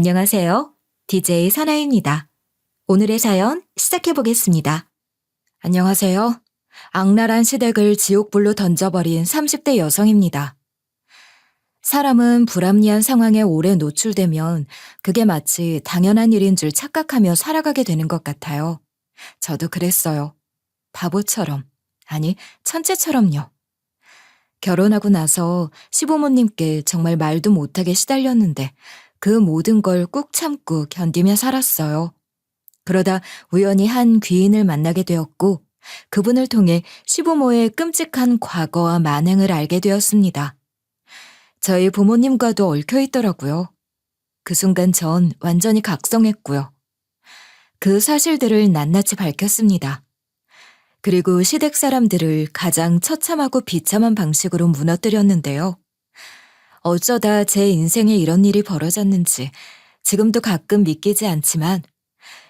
안녕하세요. DJ 사나입니다. 오늘의 사연 시작해 보겠습니다. 안녕하세요. 악랄한 시댁을 지옥불로 던져버린 30대 여성입니다. 사람은 불합리한 상황에 오래 노출되면 그게 마치 당연한 일인 줄 착각하며 살아가게 되는 것 같아요. 저도 그랬어요. 바보처럼, 아니, 천재처럼요. 결혼하고 나서 시부모님께 정말 말도 못하게 시달렸는데 그 모든 걸 꾹 참고 견디며 살았어요. 그러다 우연히 한 귀인을 만나게 되었고 그분을 통해 시부모의 끔찍한 과거와 만행을 알게 되었습니다. 저희 부모님과도 얽혀 있더라고요. 그 순간 전 완전히 각성했고요. 그 사실들을 낱낱이 밝혔습니다. 그리고 시댁 사람들을 가장 처참하고 비참한 방식으로 무너뜨렸는데요. 어쩌다 제 인생에 이런 일이 벌어졌는지 지금도 가끔 믿기지 않지만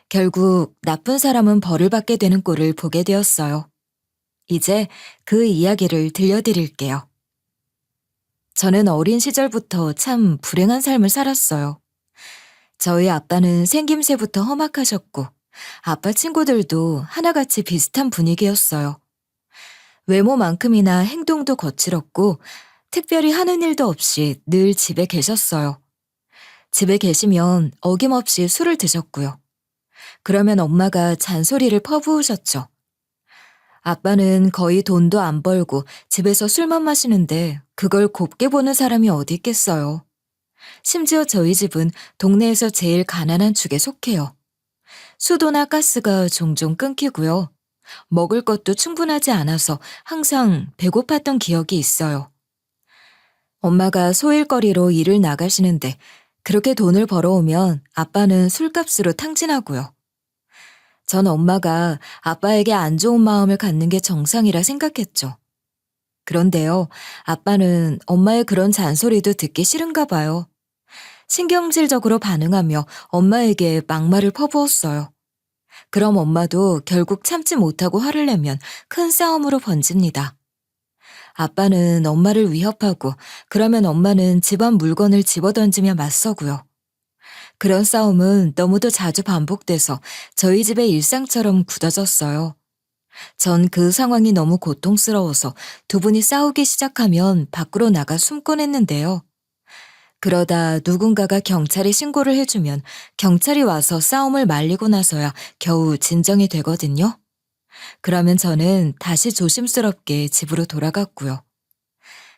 결국 나쁜 사람은 벌을 받게 되는 꼴을 보게 되었어요. 이제 그 이야기를 들려드릴게요. 저는 어린 시절부터 참 불행한 삶을 살았어요. 저희 아빠는 생김새부터 험악하셨고 아빠 친구들도 하나같이 비슷한 분위기였어요. 외모만큼이나 행동도 거칠었고 특별히 하는 일도 없이 늘 집에 계셨어요. 집에 계시면 어김없이 술을 드셨고요. 그러면 엄마가 잔소리를 퍼부으셨죠. 아빠는 거의 돈도 안 벌고 집에서 술만 마시는데 그걸 곱게 보는 사람이 어디 있겠어요. 심지어 저희 집은 동네에서 제일 가난한 축에 속해요. 수도나 가스가 종종 끊기고요. 먹을 것도 충분하지 않아서 항상 배고팠던 기억이 있어요. 엄마가 소일거리로 일을 나가시는데 그렇게 돈을 벌어오면 아빠는 술값으로 탕진하고요. 전 엄마가 아빠에게 안 좋은 마음을 갖는 게 정상이라 생각했죠. 그런데요, 아빠는 엄마의 그런 잔소리도 듣기 싫은가 봐요. 신경질적으로 반응하며 엄마에게 막말을 퍼부었어요. 그럼 엄마도 결국 참지 못하고 화를 내면 큰 싸움으로 번집니다. 아빠는 엄마를 위협하고 그러면 엄마는 집안 물건을 집어던지며 맞서고요. 그런 싸움은 너무도 자주 반복돼서 저희 집의 일상처럼 굳어졌어요. 전 그 상황이 너무 고통스러워서 두 분이 싸우기 시작하면 밖으로 나가 숨곤 했는데요. 그러다 누군가가 경찰에 신고를 해주면 경찰이 와서 싸움을 말리고 나서야 겨우 진정이 되거든요. 그러면 저는 다시 조심스럽게 집으로 돌아갔고요.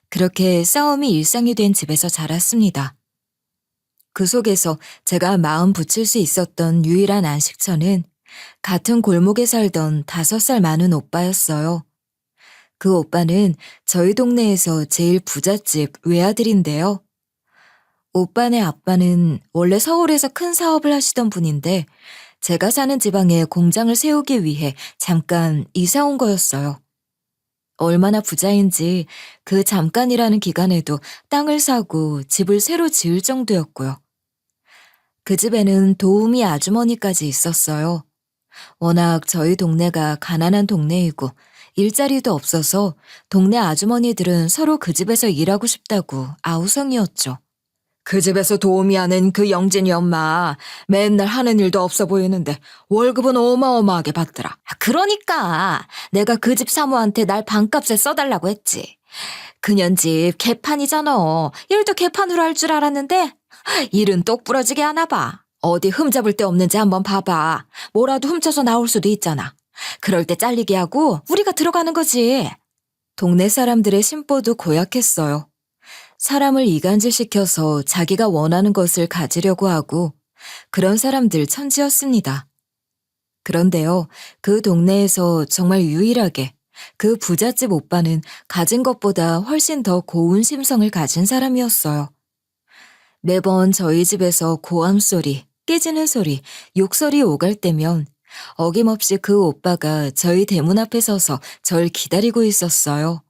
그렇게 싸움이 일상이 된 집에서 자랐습니다. 그 속에서 제가 마음 붙일 수 있었던 유일한 안식처는 같은 골목에 살던 5살 많은 오빠였어요. 그 오빠는 저희 동네에서 제일 부잣집 외아들인데요. 오빠네 아빠는 원래 서울에서 큰 사업을 하시던 분인데 제가 사는 지방에 공장을 세우기 위해 잠깐 이사 온 거였어요. 얼마나 부자인지 그 잠깐이라는 기간에도 땅을 사고 집을 새로 지을 정도였고요. 그 집에는 도우미 아주머니까지 있었어요. 워낙 저희 동네가 가난한 동네이고 일자리도 없어서 동네 아주머니들은 서로 그 집에서 일하고 싶다고 아우성이었죠. 그 집에서 도우미 하는 그 영진이 엄마 맨날 하는 일도 없어 보이는데 월급은 어마어마하게 받더라. 그러니까 내가 그 집 사모한테 날 반값에 써달라고 했지. 그년 집 개판이잖아. 일도 개판으로 할 줄 알았는데 일은 똑부러지게 하나 봐. 어디 흠잡을 데 없는지 한번 봐봐. 뭐라도 훔쳐서 나올 수도 있잖아. 그럴 때 잘리게 하고 우리가 들어가는 거지. 동네 사람들의 심보도 고약했어요. 사람을 이간질시켜서 자기가 원하는 것을 가지려고 하고 그런 사람들 천지였습니다. 그런데요, 그 동네에서 정말 유일하게 그 부잣집 오빠는 가진 것보다 훨씬 더 고운 심성을 가진 사람이었어요. 매번 저희 집에서 고함 소리, 깨지는 소리, 욕설이 오갈 때면 어김없이 그 오빠가 저희 대문 앞에 서서 절 기다리고 있었어요.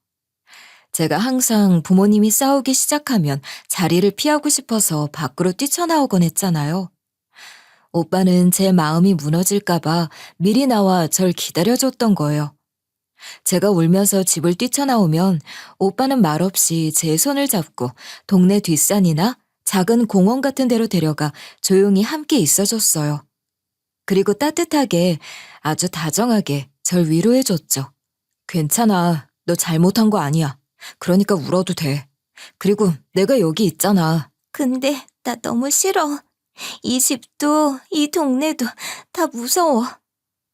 제가 항상 부모님이 싸우기 시작하면 자리를 피하고 싶어서 밖으로 뛰쳐나오곤 했잖아요. 오빠는 제 마음이 무너질까봐 미리 나와 절 기다려줬던 거예요. 제가 울면서 집을 뛰쳐나오면 오빠는 말없이 제 손을 잡고 동네 뒷산이나 작은 공원 같은 데로 데려가 조용히 함께 있어줬어요. 그리고 따뜻하게, 아주 다정하게 절 위로해줬죠. 괜찮아. 너 잘못한 거 아니야. 그러니까 울어도 돼. 그리고 내가 여기 있잖아. 근데 나 너무 싫어. 이 집도 이 동네도 다 무서워.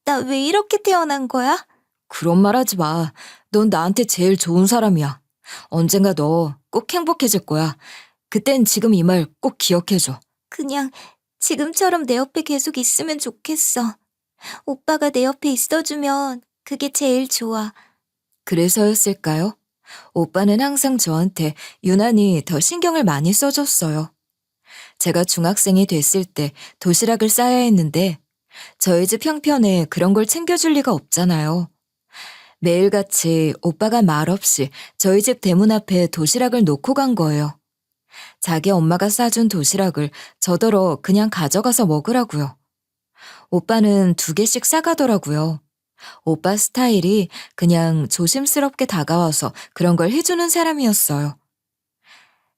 나 왜 이렇게 태어난 거야? 그런 말 하지 마. 넌 나한테 제일 좋은 사람이야. 언젠가 너 꼭 행복해질 거야. 그땐 지금 이 말 꼭 기억해줘. 그냥 지금처럼 내 옆에 계속 있으면 좋겠어. 오빠가 내 옆에 있어주면 그게 제일 좋아. 그래서였을까요? 오빠는 항상 저한테 유난히 더 신경을 많이 써줬어요. 제가 중학생이 됐을 때 도시락을 싸야 했는데 저희 집 형편에 그런 걸 챙겨줄 리가 없잖아요. 매일같이 오빠가 말없이 저희 집 대문 앞에 도시락을 놓고 간 거예요. 자기 엄마가 싸준 도시락을 저더러 그냥 가져가서 먹으라고요. 오빠는 2개씩 싸가더라고요. 오빠 스타일이 그냥 조심스럽게 다가와서 그런 걸 해주는 사람이었어요.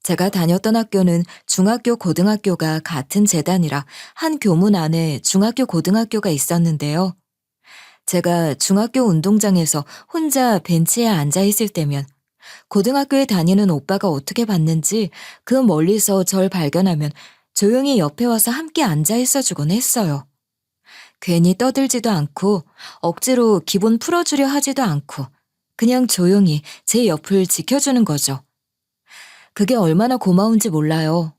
제가 다녔던 학교는 중학교, 고등학교가 같은 재단이라 한 교문 안에 중학교, 고등학교가 있었는데요. 제가 중학교 운동장에서 혼자 벤치에 앉아 있을 때면 고등학교에 다니는 오빠가 어떻게 봤는지 그 멀리서 절 발견하면 조용히 옆에 와서 함께 앉아 있어 주곤 했어요. 괜히 떠들지도 않고 억지로 기분 풀어주려 하지도 않고 그냥 조용히 제 옆을 지켜주는 거죠. 그게 얼마나 고마운지 몰라요.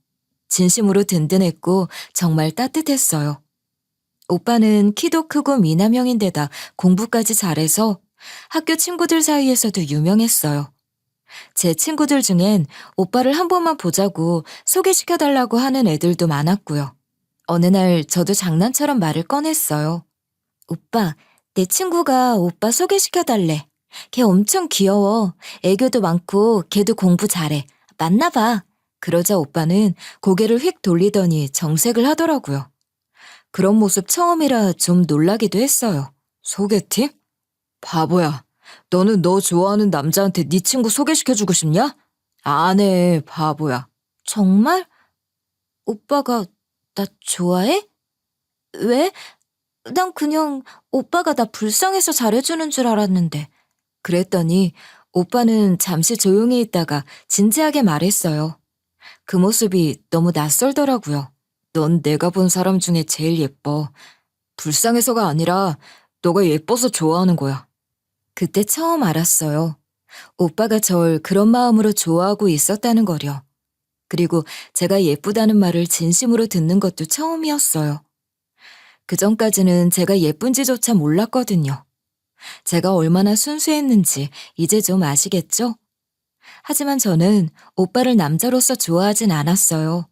진심으로 든든했고 정말 따뜻했어요. 오빠는 키도 크고 미남형인데다 공부까지 잘해서 학교 친구들 사이에서도 유명했어요. 제 친구들 중엔 오빠를 한 번만 보자고 소개시켜달라고 하는 애들도 많았고요. 어느 날 저도 장난처럼 말을 꺼냈어요. 오빠, 내 친구가 오빠 소개시켜달래. 걔 엄청 귀여워. 애교도 많고 걔도 공부 잘해. 만나봐. 그러자 오빠는 고개를 휙 돌리더니 정색을 하더라고요. 그런 모습 처음이라 좀 놀라기도 했어요. 소개팅? 바보야. 너는 너 좋아하는 남자한테 네 친구 소개시켜주고 싶냐? 안 해, 바보야. 정말? 오빠가 나 좋아해? 왜? 난 그냥 오빠가 나 불쌍해서 잘해주는 줄 알았는데. 그랬더니 오빠는 잠시 조용히 있다가 진지하게 말했어요. 그 모습이 너무 낯설더라고요. 넌 내가 본 사람 중에 제일 예뻐. 불쌍해서가 아니라 너가 예뻐서 좋아하는 거야. 그때 처음 알았어요. 오빠가 절 그런 마음으로 좋아하고 있었다는 거려. 그리고 제가 예쁘다는 말을 진심으로 듣는 것도 처음이었어요. 그전까지는 제가 예쁜지조차 몰랐거든요. 제가 얼마나 순수했는지 이제 좀 아시겠죠? 하지만 저는 오빠를 남자로서 좋아하진 않았어요.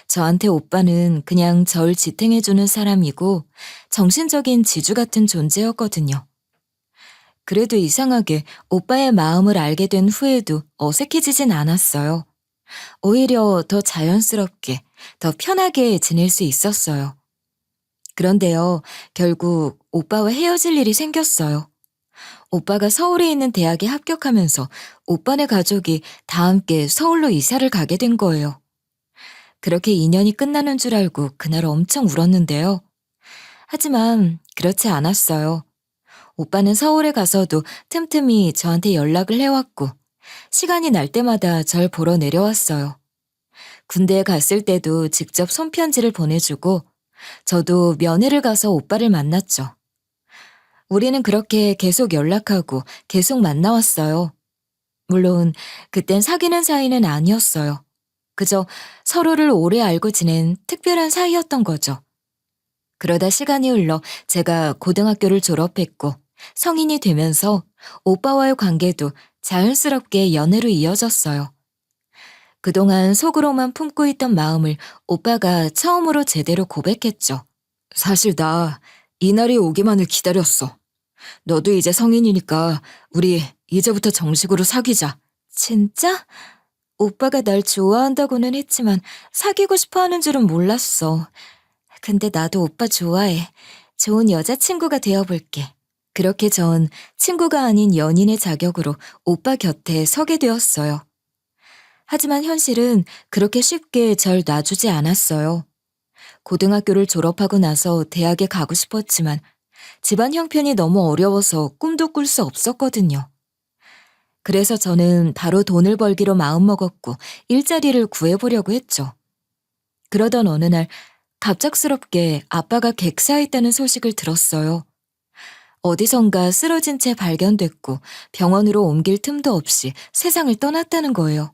저한테 오빠는 그냥 절 지탱해주는 사람이고 정신적인 지주 같은 존재였거든요. 그래도 이상하게 오빠의 마음을 알게 된 후에도 어색해지진 않았어요. 오히려 더 자연스럽게, 더 편하게 지낼 수 있었어요. 그런데요, 결국 오빠와 헤어질 일이 생겼어요. 오빠가 서울에 있는 대학에 합격하면서 오빠네 가족이 다 함께 서울로 이사를 가게 된 거예요. 그렇게 인연이 끝나는 줄 알고 그날 엄청 울었는데요. 하지만 그렇지 않았어요. 오빠는 서울에 가서도 틈틈이 저한테 연락을 해왔고 시간이 날 때마다 절 보러 내려왔어요. 군대에 갔을 때도 직접 손편지를 보내주고 저도 면회를 가서 오빠를 만났죠. 우리는 그렇게 계속 연락하고 계속 만나왔어요. 물론 그땐 사귀는 사이는 아니었어요. 그저 서로를 오래 알고 지낸 특별한 사이였던 거죠. 그러다 시간이 흘러 제가 고등학교를 졸업했고 성인이 되면서 오빠와의 관계도 자연스럽게 연애로 이어졌어요. 그동안 속으로만 품고 있던 마음을 오빠가 처음으로 제대로 고백했죠. 사실 나 이날이 오기만을 기다렸어. 너도 이제 성인이니까 우리 이제부터 정식으로 사귀자. 진짜? 오빠가 날 좋아한다고는 했지만 사귀고 싶어 하는 줄은 몰랐어. 근데 나도 오빠 좋아해. 좋은 여자친구가 되어볼게. 그렇게 전 친구가 아닌 연인의 자격으로 오빠 곁에 서게 되었어요. 하지만 현실은 그렇게 쉽게 절 놔주지 않았어요. 고등학교를 졸업하고 나서 대학에 가고 싶었지만 집안 형편이 너무 어려워서 꿈도 꿀 수 없었거든요. 그래서 저는 바로 돈을 벌기로 마음먹었고 일자리를 구해보려고 했죠. 그러던 어느 날 갑작스럽게 아빠가 객사했다는 소식을 들었어요. 어디선가 쓰러진 채 발견됐고 병원으로 옮길 틈도 없이 세상을 떠났다는 거예요.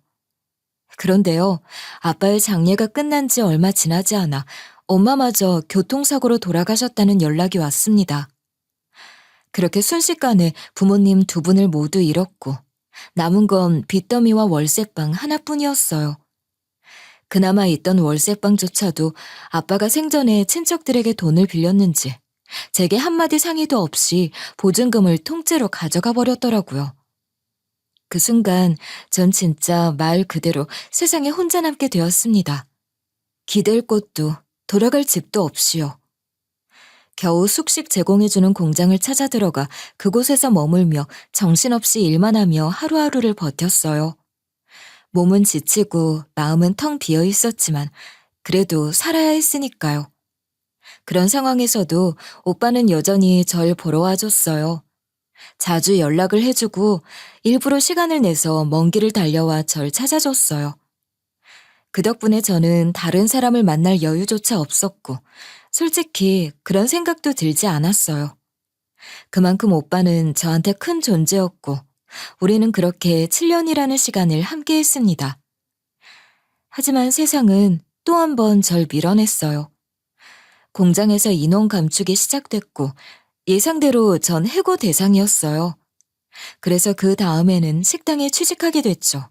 그런데요, 아빠의 장례가 끝난 지 얼마 지나지 않아 엄마마저 교통사고로 돌아가셨다는 연락이 왔습니다. 그렇게 순식간에 부모님 두 분을 모두 잃었고 남은 건 빚더미와 월세방 하나뿐이었어요. 그나마 있던 월세방조차도 아빠가 생전에 친척들에게 돈을 빌렸는지 제게 한마디 상의도 없이 보증금을 통째로 가져가 버렸더라고요. 그 순간 전 진짜 말 그대로 세상에 혼자 남게 되었습니다. 기댈 곳도 돌아갈 집도 없이요. 겨우 숙식 제공해주는 공장을 찾아 들어가 그곳에서 머물며 정신없이 일만 하며 하루하루를 버텼어요. 몸은 지치고 마음은 텅 비어 있었지만 그래도 살아야 했으니까요. 그런 상황에서도 오빠는 여전히 절 보러 와줬어요. 자주 연락을 해주고 일부러 시간을 내서 먼 길을 달려와 절 찾아줬어요. 그 덕분에 저는 다른 사람을 만날 여유조차 없었고 솔직히 그런 생각도 들지 않았어요. 그만큼 오빠는 저한테 큰 존재였고 우리는 그렇게 7년이라는 시간을 함께 했습니다. 하지만 세상은 또 한 번 절 밀어냈어요. 공장에서 인원 감축이 시작됐고 예상대로 전 해고 대상이었어요. 그래서 그 다음에는 식당에 취직하게 됐죠.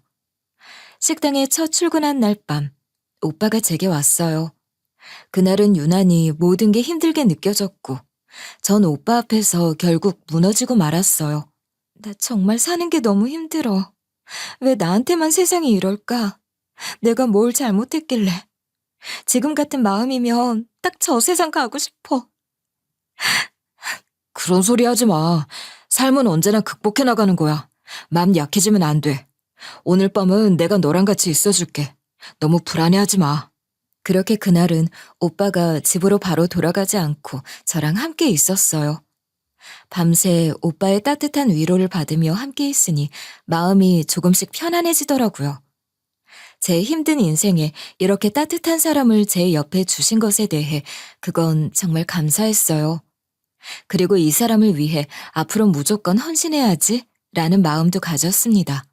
식당에 첫 출근한 날 밤, 오빠가 제게 왔어요. 그날은 유난히 모든 게 힘들게 느껴졌고 전 오빠 앞에서 결국 무너지고 말았어요. 나 정말 사는 게 너무 힘들어. 왜 나한테만 세상이 이럴까? 내가 뭘 잘못했길래. 지금 같은 마음이면 딱 저 세상 가고 싶어. 그런 소리 하지 마. 삶은 언제나 극복해 나가는 거야. 마음 약해지면 안 돼. 오늘 밤은 내가 너랑 같이 있어줄게. 너무 불안해하지 마. 그렇게 그날은 오빠가 집으로 바로 돌아가지 않고 저랑 함께 있었어요. 밤새 오빠의 따뜻한 위로를 받으며 함께 있으니 마음이 조금씩 편안해지더라고요. 제 힘든 인생에 이렇게 따뜻한 사람을 제 옆에 주신 것에 대해 그건 정말 감사했어요. 그리고 이 사람을 위해 앞으로 무조건 헌신해야지 라는 마음도 가졌습니다.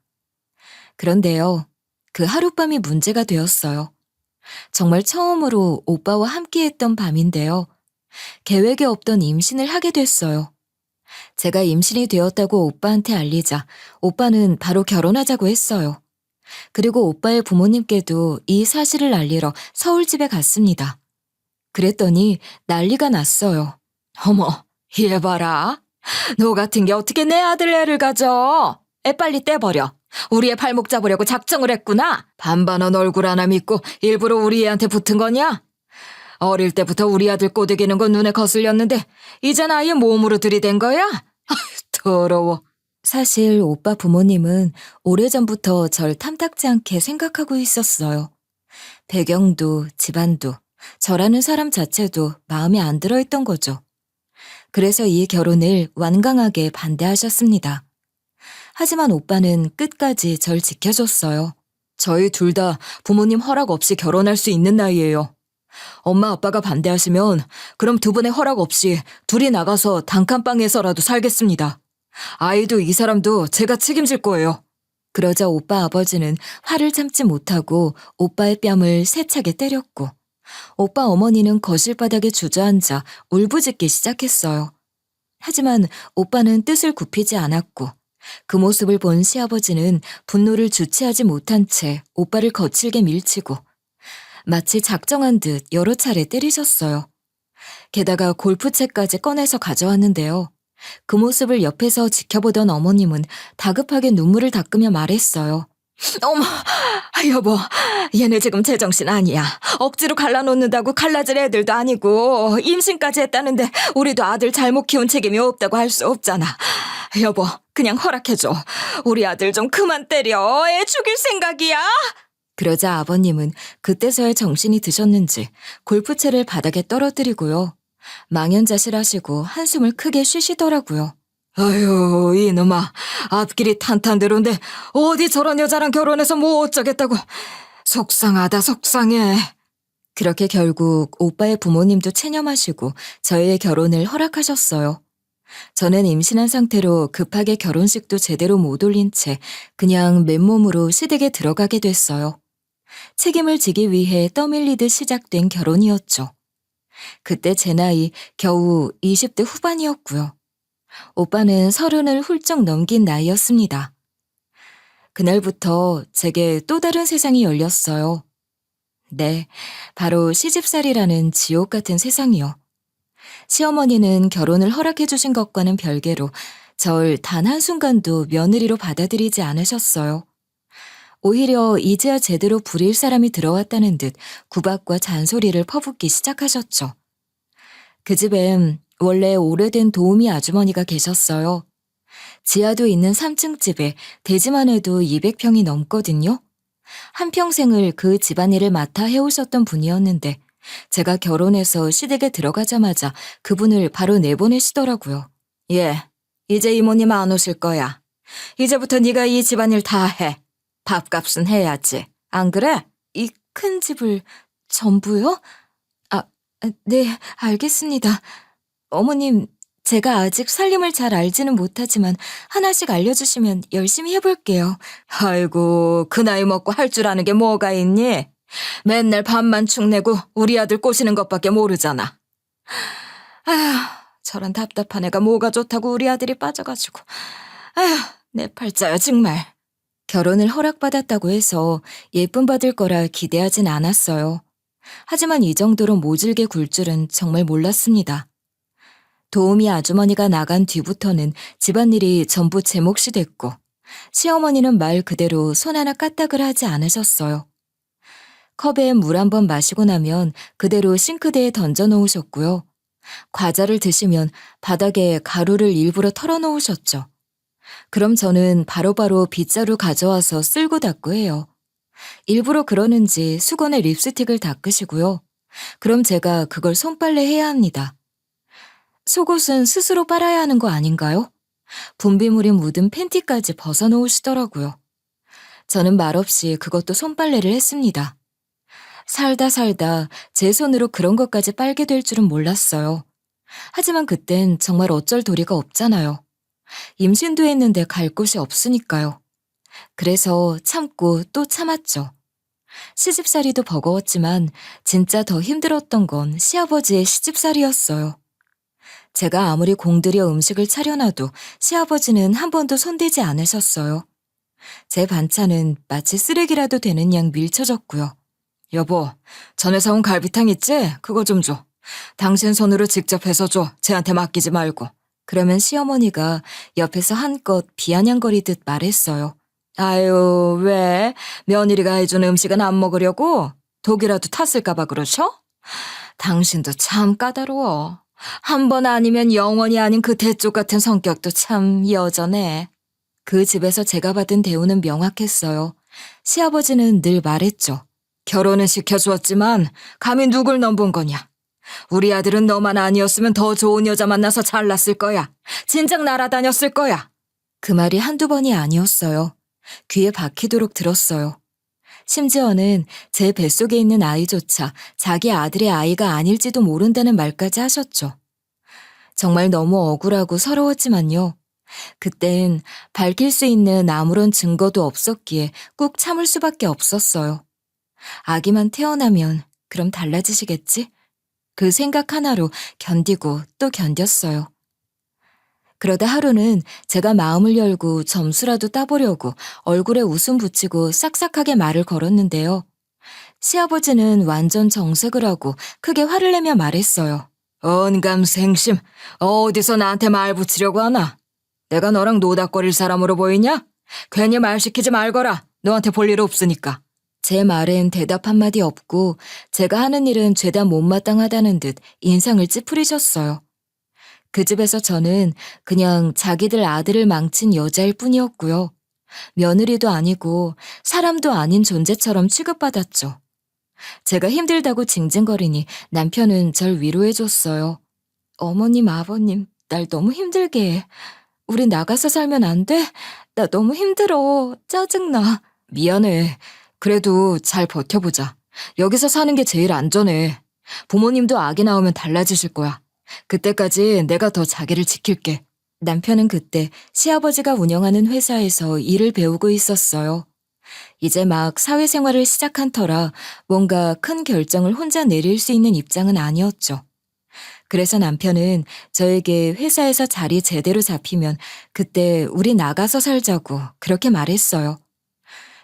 그런데요, 그 하룻밤이 문제가 되었어요. 정말 처음으로 오빠와 함께했던 밤인데요. 계획에 없던 임신을 하게 됐어요. 제가 임신이 되었다고 오빠한테 알리자 오빠는 바로 결혼하자고 했어요. 그리고 오빠의 부모님께도 이 사실을 알리러 서울집에 갔습니다. 그랬더니 난리가 났어요. 어머, 얘 봐라. 너 같은 게 어떻게 내 아들 애를 가져? 애 빨리 떼버려. 우리 애 발목 잡으려고 작정을 했구나. 반반한 얼굴 하나 믿고 일부러 우리 애한테 붙은 거냐? 어릴 때부터 우리 아들 꼬드기는 건 눈에 거슬렸는데 이젠 아예 몸으로 들이댄 거야? 아휴, 더러워. 사실 오빠 부모님은 오래전부터 절 탐탁지 않게 생각하고 있었어요. 배경도 집안도 저라는 사람 자체도 마음에 안 들어있던 거죠. 그래서 이 결혼을 완강하게 반대하셨습니다. 하지만 오빠는 끝까지 절 지켜줬어요. 저희 둘 다 부모님 허락 없이 결혼할 수 있는 나이예요. 엄마 아빠가 반대하시면 그럼 두 분의 허락 없이 둘이 나가서 단칸방에서라도 살겠습니다. 아이도 이 사람도 제가 책임질 거예요. 그러자 오빠 아버지는 화를 참지 못하고 오빠의 뺨을 세차게 때렸고 오빠 어머니는 거실 바닥에 주저앉아 울부짖기 시작했어요. 하지만 오빠는 뜻을 굽히지 않았고 그 모습을 본 시아버지는 분노를 주체하지 못한 채 오빠를 거칠게 밀치고 마치 작정한 듯 여러 차례 때리셨어요. 게다가 골프채까지 꺼내서 가져왔는데요. 그 모습을 옆에서 지켜보던 어머님은 다급하게 눈물을 닦으며 말했어요. 어머, 여보, 얘네 지금 제정신 아니야. 억지로 갈라놓는다고 갈라질 애들도 아니고 임신까지 했다는데 우리도 아들 잘못 키운 책임이 없다고 할 수 없잖아. 여보, 그냥 허락해줘. 우리 아들 좀 그만 때려. 애 죽일 생각이야? 그러자 아버님은 그때서야 정신이 드셨는지 골프채를 바닥에 떨어뜨리고요. 망연자실하시고 한숨을 크게 쉬시더라고요. 아유, 이놈아. 앞길이 탄탄대로인데 어디 저런 여자랑 결혼해서 뭐 어쩌겠다고. 속상하다, 속상해. 그렇게 결국 오빠의 부모님도 체념하시고 저희의 결혼을 허락하셨어요. 저는 임신한 상태로 급하게 결혼식도 제대로 못 올린 채 그냥 맨몸으로 시댁에 들어가게 됐어요. 책임을 지기 위해 떠밀리듯 시작된 결혼이었죠. 그때 제 나이 겨우 20대 후반이었고요. 오빠는 30을 훌쩍 넘긴 나이였습니다. 그날부터 제게 또 다른 세상이 열렸어요. 네, 바로 시집살이라는 지옥 같은 세상이요. 시어머니는 결혼을 허락해 주신 것과는 별개로 절 단 한순간도 며느리로 받아들이지 않으셨어요. 오히려 이제야 제대로 부릴 사람이 들어왔다는 듯 구박과 잔소리를 퍼붓기 시작하셨죠. 그 집엔 원래 오래된 도우미 아주머니가 계셨어요. 지하도 있는 3층 집에 대지만 해도 200평이 넘거든요. 한평생을 그 집안일을 맡아 해오셨던 분이었는데 제가 결혼해서 시댁에 들어가자마자 그분을 바로 내보내시더라고요. 예, 이제 이모님 안 오실 거야. 이제부터 네가 이 집안일 다 해. 밥값은 해야지. 안 그래? 이 큰 집을 전부요? 아, 네, 알겠습니다. 어머님, 제가 아직 살림을 잘 알지는 못하지만 하나씩 알려주시면 열심히 해볼게요. 아이고, 그 나이 먹고 할 줄 아는 게 뭐가 있니? 맨날 밥만 축내고 우리 아들 꼬시는 것밖에 모르잖아. 아휴, 저런 답답한 애가 뭐가 좋다고 우리 아들이 빠져가지고. 아휴, 내 팔자야 정말. 결혼을 허락받았다고 해서 예쁨 받을 거라 기대하진 않았어요. 하지만 이 정도로 모질게 굴 줄은 정말 몰랐습니다. 도우미 아주머니가 나간 뒤부터는 집안일이 전부 제 몫이 됐고 시어머니는 말 그대로 손 하나 까딱을 하지 않으셨어요. 컵에 물 한 번 마시고 나면 그대로 싱크대에 던져 놓으셨고요. 과자를 드시면 바닥에 가루를 일부러 털어 놓으셨죠. 그럼 저는 바로바로 빗자루 가져와서 쓸고 닦고 해요. 일부러 그러는지 수건에 립스틱을 닦으시고요. 그럼 제가 그걸 손빨래해야 합니다. 속옷은 스스로 빨아야 하는 거 아닌가요? 분비물이 묻은 팬티까지 벗어놓으시더라고요. 저는 말없이 그것도 손빨래를 했습니다. 살다 제 손으로 그런 것까지 빨게 될 줄은 몰랐어요. 하지만 그땐 정말 어쩔 도리가 없잖아요. 임신도 했는데 갈 곳이 없으니까요. 그래서 참고 또 참았죠. 시집살이도 버거웠지만 진짜 더 힘들었던 건 시아버지의 시집살이였어요. 제가 아무리 공들여 음식을 차려놔도 시아버지는 한 번도 손대지 않으셨어요. 제 반찬은 마치 쓰레기라도 되는 양 밀쳐졌고요. 여보, 전에 사온 갈비탕 있지? 그거 좀 줘. 당신 손으로 직접 해서 줘. 쟤한테 맡기지 말고. 그러면 시어머니가 옆에서 한껏 비아냥거리듯 말했어요. 아유, 왜? 며느리가 해준 음식은 안 먹으려고? 독이라도 탔을까봐 그러셔? 당신도 참 까다로워. 한 번 아니면 영원히 아닌 그 대쪽 같은 성격도 참 여전해. 그 집에서 제가 받은 대우는 명확했어요. 시아버지는 늘 말했죠. 결혼은 시켜주었지만 감히 누굴 넘본 거냐. 우리 아들은 너만 아니었으면 더 좋은 여자 만나서 잘났을 거야. 진작 날아다녔을 거야. 그 말이 한두 번이 아니었어요. 귀에 박히도록 들었어요. 심지어는 제 뱃속에 있는 아이조차 자기 아들의 아이가 아닐지도 모른다는 말까지 하셨죠. 정말 너무 억울하고 서러웠지만요. 그땐 밝힐 수 있는 아무런 증거도 없었기에 꾹 참을 수밖에 없었어요. 아기만 태어나면 그럼 달라지시겠지? 그 생각 하나로 견디고 또 견뎠어요. 그러다 하루는 제가 마음을 열고 점수라도 따보려고 얼굴에 웃음 붙이고 싹싹하게 말을 걸었는데요. 시아버지는 완전 정색을 하고 크게 화를 내며 말했어요. 언감생심, 어디서 나한테 말 붙이려고 하나? 내가 너랑 노닥거릴 사람으로 보이냐? 괜히 말 시키지 말거라. 너한테 볼 일 없으니까. 제 말엔 대답 한마디 없고 제가 하는 일은 죄다 못마땅하다는 듯 인상을 찌푸리셨어요. 그 집에서 저는 그냥 자기들 아들을 망친 여자일 뿐이었고요. 며느리도 아니고 사람도 아닌 존재처럼 취급받았죠. 제가 힘들다고 징징거리니 남편은 절 위로해줬어요. 어머님, 아버님, 날 너무 힘들게 해. 우리 나가서 살면 안 돼? 나 너무 힘들어. 짜증나. 미안해. 그래도 잘 버텨보자. 여기서 사는 게 제일 안전해. 부모님도 아기 나오면 달라지실 거야. 그때까지 내가 더 자기를 지킬게. 남편은 그때 시아버지가 운영하는 회사에서 일을 배우고 있었어요. 이제 막 사회생활을 시작한 터라 뭔가 큰 결정을 혼자 내릴 수 있는 입장은 아니었죠. 그래서 남편은 저에게 회사에서 자리 제대로 잡히면 그때 우리 나가서 살자고 그렇게 말했어요.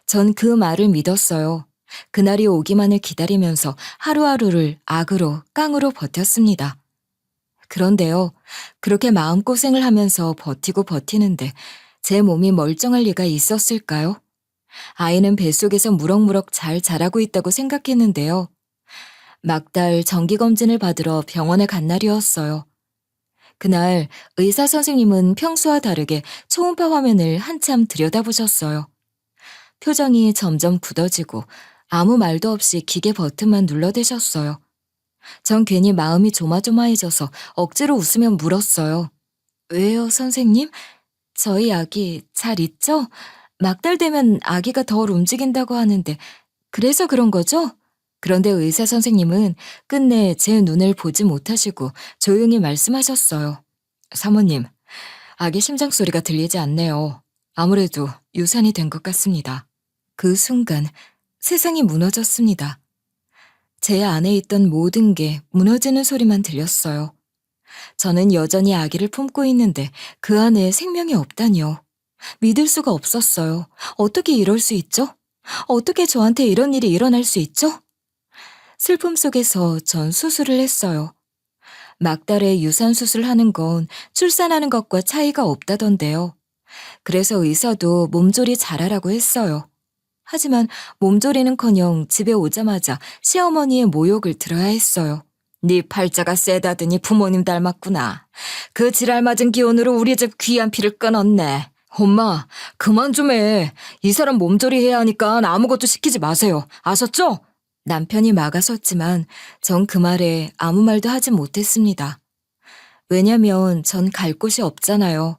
전 그 말을 믿었어요. 그날이 오기만을 기다리면서 하루하루를 악으로 깡으로 버텼습니다. 그런데요, 그렇게 마음고생을 하면서 버티고 버티는데 제 몸이 멀쩡할 리가 있었을까요? 아이는 뱃속에서 무럭무럭 잘 자라고 있다고 생각했는데요. 막달 정기검진을 받으러 병원에 간 날이었어요. 그날 의사 선생님은 평소와 다르게 초음파 화면을 한참 들여다보셨어요. 표정이 점점 굳어지고 아무 말도 없이 기계 버튼만 눌러대셨어요. 전 괜히 마음이 조마조마해져서 억지로 웃으며 물었어요. 왜요, 선생님? 저희 아기 잘 있죠? 막달 되면 아기가 덜 움직인다고 하는데 그래서 그런 거죠? 그런데 의사 선생님은 끝내 제 눈을 보지 못하시고 조용히 말씀하셨어요. 사모님, 아기 심장 소리가 들리지 않네요. 아무래도 유산이 된 것 같습니다. 그 순간 세상이 무너졌습니다. 제 안에 있던 모든 게 무너지는 소리만 들렸어요. 저는 여전히 아기를 품고 있는데 그 안에 생명이 없다니요. 믿을 수가 없었어요. 어떻게 이럴 수 있죠? 어떻게 저한테 이런 일이 일어날 수 있죠? 슬픔 속에서 전 수술을 했어요. 막달에 유산수술 하는 건 출산하는 것과 차이가 없다던데요. 그래서 의사도 몸조리 잘하라고 했어요. 하지만 몸조리는커녕 집에 오자마자 시어머니의 모욕을 들어야 했어요. 네 팔자가 세다더니 부모님 닮았구나. 그 지랄 맞은 기운으로 우리 집 귀한 피를 끊었네. 엄마, 그만 좀 해. 이 사람 몸조리 해야 하니까 아무것도 시키지 마세요. 아셨죠? 남편이 막아섰지만 전 그 말에 아무 말도 하지 못했습니다. 왜냐면 전 갈 곳이 없잖아요.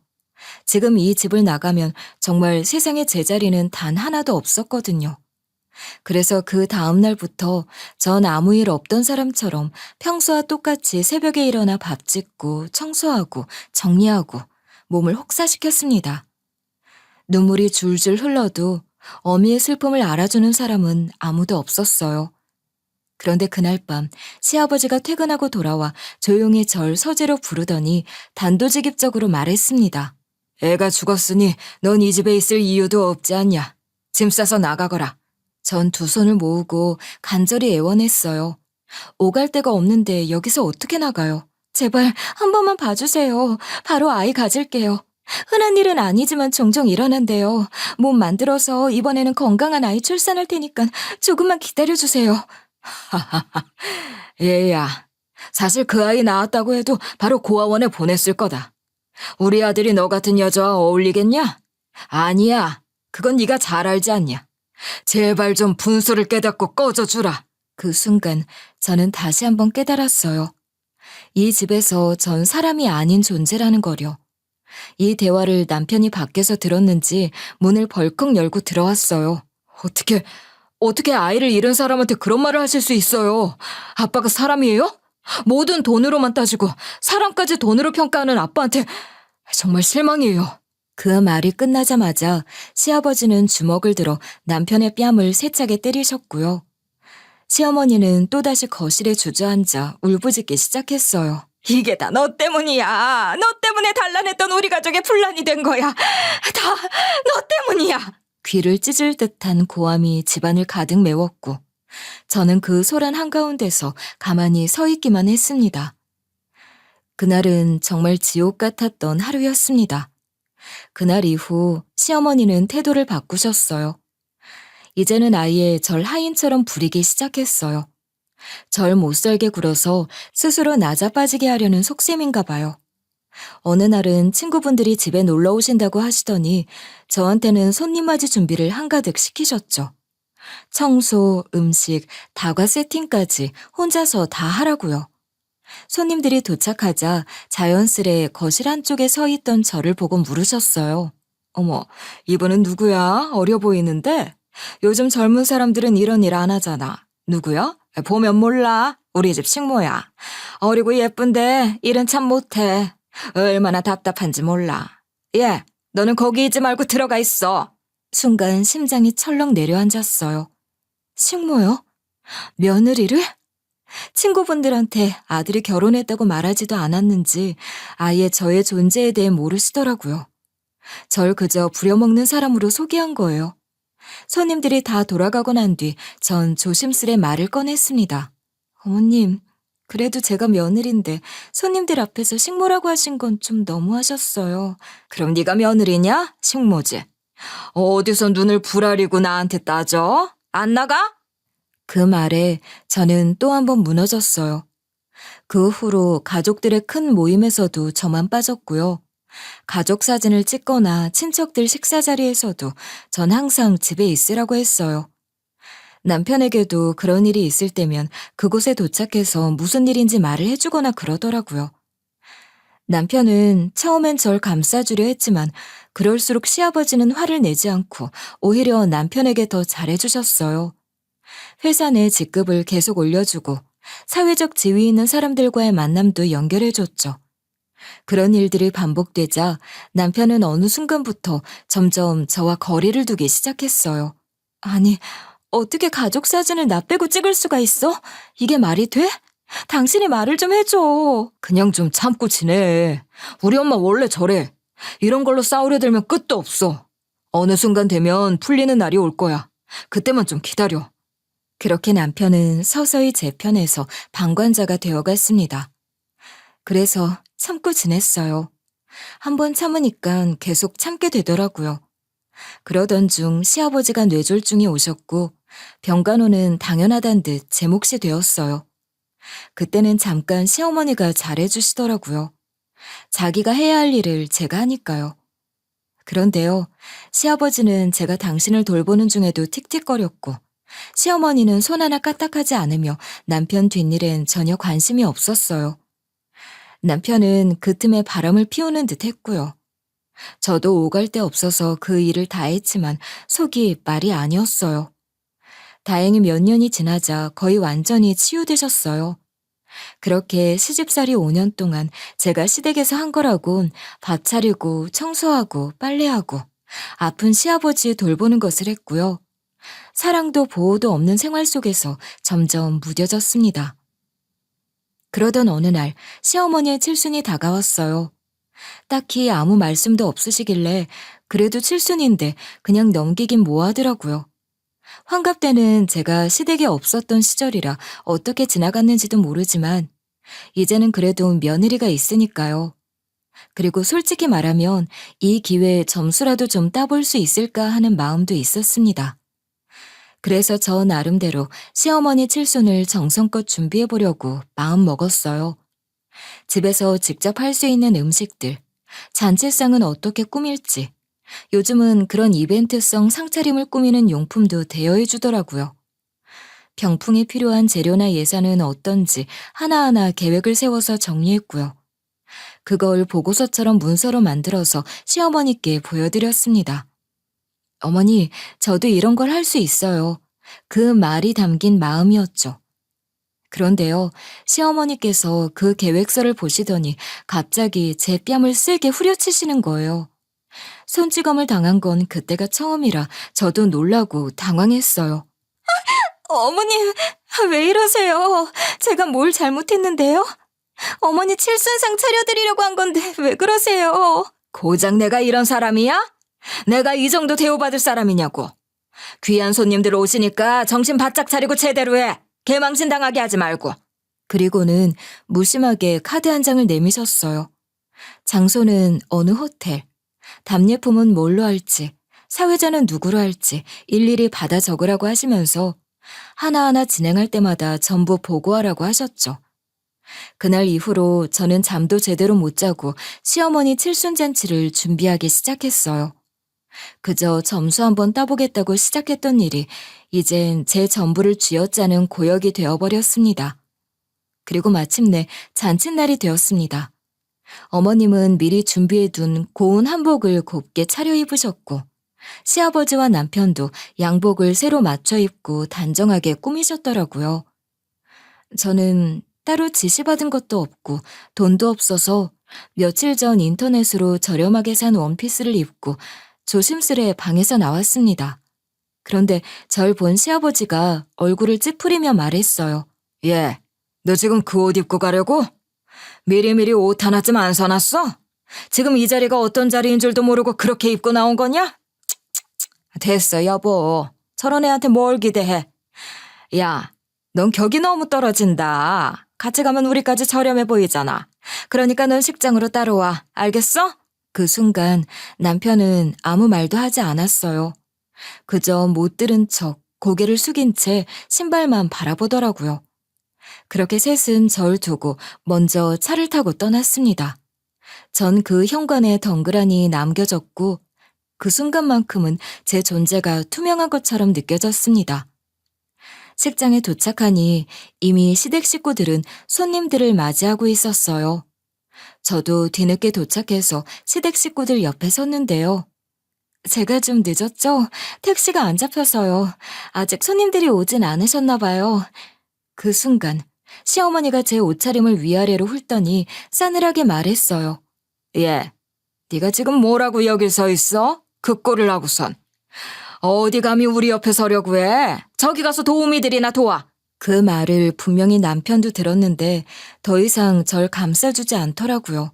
지금 이 집을 나가면 정말 세상에 제자리는 단 하나도 없었거든요. 그래서 그 다음 날부터 전 아무 일 없던 사람처럼 평소와 똑같이 새벽에 일어나 밥 짓고 청소하고 정리하고 몸을 혹사시켰습니다. 눈물이 줄줄 흘러도 어미의 슬픔을 알아주는 사람은 아무도 없었어요. 그런데 그날 밤 시아버지가 퇴근하고 돌아와 조용히 절 서재로 부르더니 단도직입적으로 말했습니다. 애가 죽었으니 넌 이 집에 있을 이유도 없지 않냐. 짐 싸서 나가거라. 전 두 손을 모으고 간절히 애원했어요. 오갈 데가 없는데 여기서 어떻게 나가요? 제발 한 번만 봐주세요. 바로 아이 가질게요. 흔한 일은 아니지만 종종 일어난대요. 몸 만들어서 이번에는 건강한 아이 출산할 테니까 조금만 기다려주세요. 하하하. 얘야, 사실 그 아이 낳았다고 해도 바로 고아원에 보냈을 거다. 우리 아들이 너 같은 여자와 어울리겠냐? 아니야. 그건 네가 잘 알지 않냐. 제발 좀 분수를 깨닫고 꺼져주라. 그 순간 저는 다시 한번 깨달았어요. 이 집에서 전 사람이 아닌 존재라는 거려. 이 대화를 남편이 밖에서 들었는지 문을 벌컥 열고 들어왔어요. 어떻게 아이를 잃은 사람한테 그런 말을 하실 수 있어요? 아빠가 사람이에요? 모든 돈으로만 따지고 사람까지 돈으로 평가하는 아빠한테 정말 실망이에요. 그 말이 끝나자마자 시아버지는 주먹을 들어 남편의 뺨을 세차게 때리셨고요. 시어머니는 또다시 거실에 주저앉아 울부짖기 시작했어요. 이게 다 너 때문이야. 너 때문에 단란했던 우리 가족의 분란이 된 거야. 다 너 때문이야. 귀를 찢을 듯한 고함이 집안을 가득 메웠고 저는 그 소란 한가운데서 가만히 서 있기만 했습니다. 그날은 정말 지옥 같았던 하루였습니다. 그날 이후 시어머니는 태도를 바꾸셨어요. 이제는 아예 절 하인처럼 부리기 시작했어요. 절 못살게 굴어서 스스로 낮아 빠지게 하려는 속셈인가 봐요. 어느 날은 친구분들이 집에 놀러 오신다고 하시더니 저한테는 손님 맞이 준비를 한가득 시키셨죠. 청소, 음식, 다과 세팅까지 혼자서 다 하라고요. 손님들이 도착하자 자연스레 거실 한쪽에 서 있던 저를 보고 물으셨어요. 어머, 이분은 누구야? 어려 보이는데? 요즘 젊은 사람들은 이런 일 안 하잖아. 누구야? 보면 몰라. 우리 집 식모야. 어리고 예쁜데 일은 참 못해. 얼마나 답답한지 몰라. 예, 너는 거기 있지 말고 들어가 있어. 순간 심장이 철렁 내려앉았어요. 식모요? 며느리를? 친구분들한테 아들이 결혼했다고 말하지도 않았는지 아예 저의 존재에 대해 모르시더라고요. 절 그저 부려먹는 사람으로 소개한 거예요. 손님들이 다 돌아가고 난 뒤 전 조심스레 말을 꺼냈습니다. 어머님, 그래도 제가 며느리인데 손님들 앞에서 식모라고 하신 건 좀 너무하셨어요. 그럼 네가 며느리냐? 식모지. 어디서 눈을 부라리고 나한테 따져? 안 나가? 그 말에 저는 또 한 번 무너졌어요. 그 후로 가족들의 큰 모임에서도 저만 빠졌고요. 가족 사진을 찍거나 친척들 식사 자리에서도 전 항상 집에 있으라고 했어요. 남편에게도 그런 일이 있을 때면 그곳에 도착해서 무슨 일인지 말을 해주거나 그러더라고요. 남편은 처음엔 절 감싸주려 했지만 그럴수록 시아버지는 화를 내지 않고 오히려 남편에게 더 잘해주셨어요. 회사 내 직급을 계속 올려주고 사회적 지위 있는 사람들과의 만남도 연결해줬죠. 그런 일들이 반복되자 남편은 어느 순간부터 점점 저와 거리를 두기 시작했어요. 아니, 어떻게 가족 사진을 나 빼고 찍을 수가 있어? 이게 말이 돼? 당신이 말을 좀 해줘. 그냥 좀 참고 지내. 우리 엄마 원래 저래. 이런 걸로 싸우려 들면 끝도 없어. 어느 순간 되면 풀리는 날이 올 거야. 그때만 좀 기다려. 그렇게 남편은 서서히 제 편에서 방관자가 되어갔습니다. 그래서 참고 지냈어요. 한번 참으니까 계속 참게 되더라고요. 그러던 중 시아버지가 뇌졸중이 오셨고 병간호는 당연하단 듯 제 몫이 되었어요. 그때는 잠깐 시어머니가 잘해주시더라고요. 자기가 해야 할 일을 제가 하니까요. 그런데요, 시아버지는 제가 당신을 돌보는 중에도 틱틱거렸고 시어머니는 손 하나 까딱하지 않으며 남편 뒷일엔 전혀 관심이 없었어요. 남편은 그 틈에 바람을 피우는 듯 했고요. 저도 오갈 데 없어서 그 일을 다 했지만 속이 말이 아니었어요. 다행히 몇 년이 지나자 거의 완전히 치유되셨어요. 그렇게 시집살이 5년 동안 제가 시댁에서 한 거라곤 밥 차리고 청소하고 빨래하고 아픈 시아버지 돌보는 것을 했고요. 사랑도 보호도 없는 생활 속에서 점점 무뎌졌습니다. 그러던 어느 날 시어머니의 칠순이 다가왔어요. 딱히 아무 말씀도 없으시길래 그래도 칠순인데 그냥 넘기긴 뭐하더라고요. 환갑 때는 제가 시댁에 없었던 시절이라 어떻게 지나갔는지도 모르지만 이제는 그래도 며느리가 있으니까요. 그리고 솔직히 말하면 이 기회에 점수라도 좀 따볼 수 있을까 하는 마음도 있었습니다. 그래서 저 나름대로 시어머니 칠순을 정성껏 준비해보려고 마음 먹었어요. 집에서 직접 할 수 있는 음식들, 잔치상은 어떻게 꾸밀지, 요즘은 그런 이벤트성 상차림을 꾸미는 용품도 대여해주더라고요. 병풍에 필요한 재료나 예산은 어떤지 하나하나 계획을 세워서 정리했고요. 그걸 보고서처럼 문서로 만들어서 시어머니께 보여드렸습니다. 어머니, 저도 이런 걸 할 수 있어요. 그 말이 담긴 마음이었죠. 그런데요, 시어머니께서 그 계획서를 보시더니 갑자기 제 뺨을 세게 후려치시는 거예요. 손찌검을 당한 건 그때가 처음이라 저도 놀라고 당황했어요. 어머님, 왜 이러세요? 제가 뭘 잘못했는데요? 어머니 칠순상 차려드리려고 한 건데 왜 그러세요? 고작 내가 이런 사람이야? 내가 이 정도 대우받을 사람이냐고. 귀한 손님들 오시니까 정신 바짝 차리고 제대로 해. 개망신 당하게 하지 말고. 그리고는 무심하게 카드 한 장을 내미셨어요. 장소는 어느 호텔, 답례품은 뭘로 할지, 사회자는 누구로 할지 일일이 받아 적으라고 하시면서 하나하나 진행할 때마다 전부 보고하라고 하셨죠. 그날 이후로 저는 잠도 제대로 못 자고 시어머니 칠순잔치를 준비하기 시작했어요. 그저 점수 한번 따보겠다고 시작했던 일이 이젠 제 전부를 쥐어짜는 고역이 되어버렸습니다. 그리고 마침내 잔칫날이 되었습니다. 어머님은 미리 준비해둔 고운 한복을 곱게 차려입으셨고 시아버지와 남편도 양복을 새로 맞춰 입고 단정하게 꾸미셨더라고요. 저는 따로 지시받은 것도 없고 돈도 없어서 며칠 전 인터넷으로 저렴하게 산 원피스를 입고 조심스레 방에서 나왔습니다. 그런데 절 본 시아버지가 얼굴을 찌푸리며 말했어요. 예, 너 지금 그 옷 입고 가려고? 미리미리 옷 하나쯤 안 사놨어? 지금 이 자리가 어떤 자리인 줄도 모르고 그렇게 입고 나온 거냐? 됐어, 여보. 저런 애한테 뭘 기대해. 야, 넌 격이 너무 떨어진다. 같이 가면 우리까지 저렴해 보이잖아. 그러니까 넌 식장으로 따라와. 알겠어? 그 순간 남편은 아무 말도 하지 않았어요. 그저 못 들은 척 고개를 숙인 채 신발만 바라보더라고요. 그렇게 셋은 절 두고 먼저 차를 타고 떠났습니다. 전 그 현관에 덩그러니 남겨졌고 그 순간만큼은 제 존재가 투명한 것처럼 느껴졌습니다. 식장에 도착하니 이미 시댁 식구들은 손님들을 맞이하고 있었어요. 저도 뒤늦게 도착해서 시댁 식구들 옆에 섰는데요. 제가 좀 늦었죠? 택시가 안 잡혀서요. 아직 손님들이 오진 않으셨나 봐요. 그 순간 시어머니가 제 옷차림을 위아래로 훑더니 싸늘하게 말했어요. 예, 네가 지금 뭐라고 여길 서 있어? 그 꼴을 하고선. 어디 감히 우리 옆에 서려고 해? 저기 가서 도우미들이나 도와. 그 말을 분명히 남편도 들었는데 더 이상 절 감싸주지 않더라고요.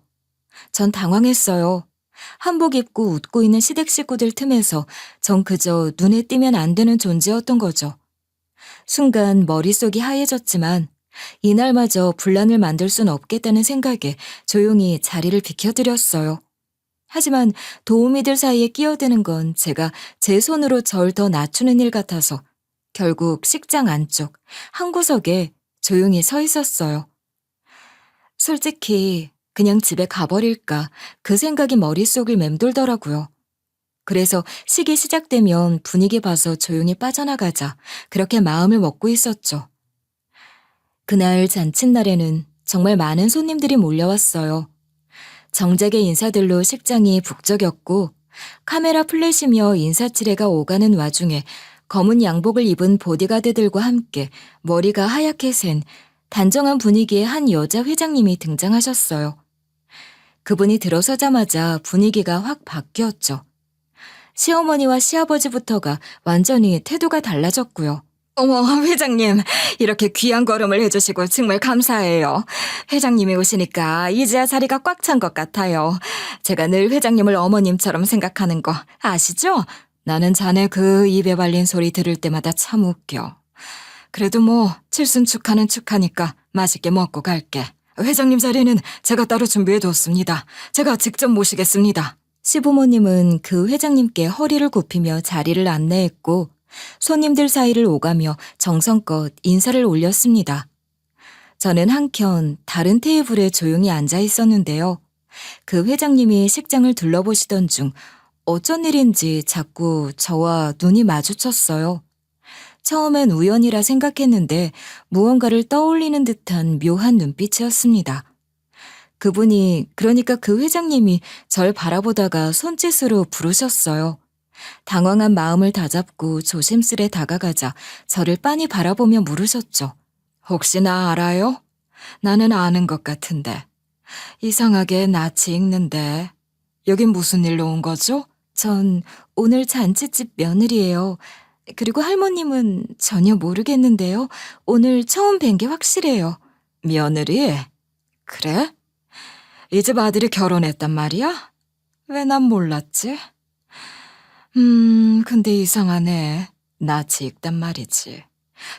전 당황했어요. 한복 입고 웃고 있는 시댁 식구들 틈에서 전 그저 눈에 띄면 안 되는 존재였던 거죠. 순간 머릿속이 하얘졌지만 이날마저 분란을 만들 순 없겠다는 생각에 조용히 자리를 비켜드렸어요. 하지만 도우미들 사이에 끼어드는 건 제가 제 손으로 절 더 낮추는 일 같아서 결국 식장 안쪽 한 구석에 조용히 서 있었어요. 솔직히 그냥 집에 가버릴까 그 생각이 머릿속을 맴돌더라고요. 그래서 식이 시작되면 분위기 봐서 조용히 빠져나가자 그렇게 마음을 먹고 있었죠. 그날 잔칫날에는 정말 많은 손님들이 몰려왔어요. 정작의 인사들로 식장이 북적였고 카메라 플래시며 인사치레가 오가는 와중에 검은 양복을 입은 보디가드들과 함께 머리가 하얗게 센 단정한 분위기의 한 여자 회장님이 등장하셨어요. 그분이 들어서자마자 분위기가 확 바뀌었죠. 시어머니와 시아버지부터가 완전히 태도가 달라졌고요. 어머, 회장님, 이렇게 귀한 걸음을 해주시고 정말 감사해요. 회장님이 오시니까 이제야 자리가 꽉 찬 것 같아요. 제가 늘 회장님을 어머님처럼 생각하는 거 아시죠? 나는 자네 그 입에 발린 소리 들을 때마다 참 웃겨. 그래도 뭐 칠순 축하는 축하니까 맛있게 먹고 갈게. 회장님 자리는 제가 따로 준비해뒀습니다. 제가 직접 모시겠습니다. 시부모님은 그 회장님께 허리를 굽히며 자리를 안내했고 손님들 사이를 오가며 정성껏 인사를 올렸습니다. 저는 한켠 다른 테이블에 조용히 앉아 있었는데요. 그 회장님이 식장을 둘러보시던 중 어쩐 일인지 자꾸 저와 눈이 마주쳤어요. 처음엔 우연이라 생각했는데 무언가를 떠올리는 듯한 묘한 눈빛이었습니다. 그분이, 그러니까 그 회장님이 절 바라보다가 손짓으로 부르셨어요. 당황한 마음을 다잡고 조심스레 다가가자 저를 빤히 바라보며 물으셨죠. 혹시 나 알아요? 나는 아는 것 같은데. 이상하게 낯이 익는데. 여긴 무슨 일로 온 거죠? 전 오늘 잔치집 며느리예요. 그리고 할머님은 전혀 모르겠는데요. 오늘 처음 뵌 게 확실해요. 며느리? 그래? 이 집 아들이 결혼했단 말이야? 왜 난 몰랐지? 근데 이상하네. 낯이 익단 말이지.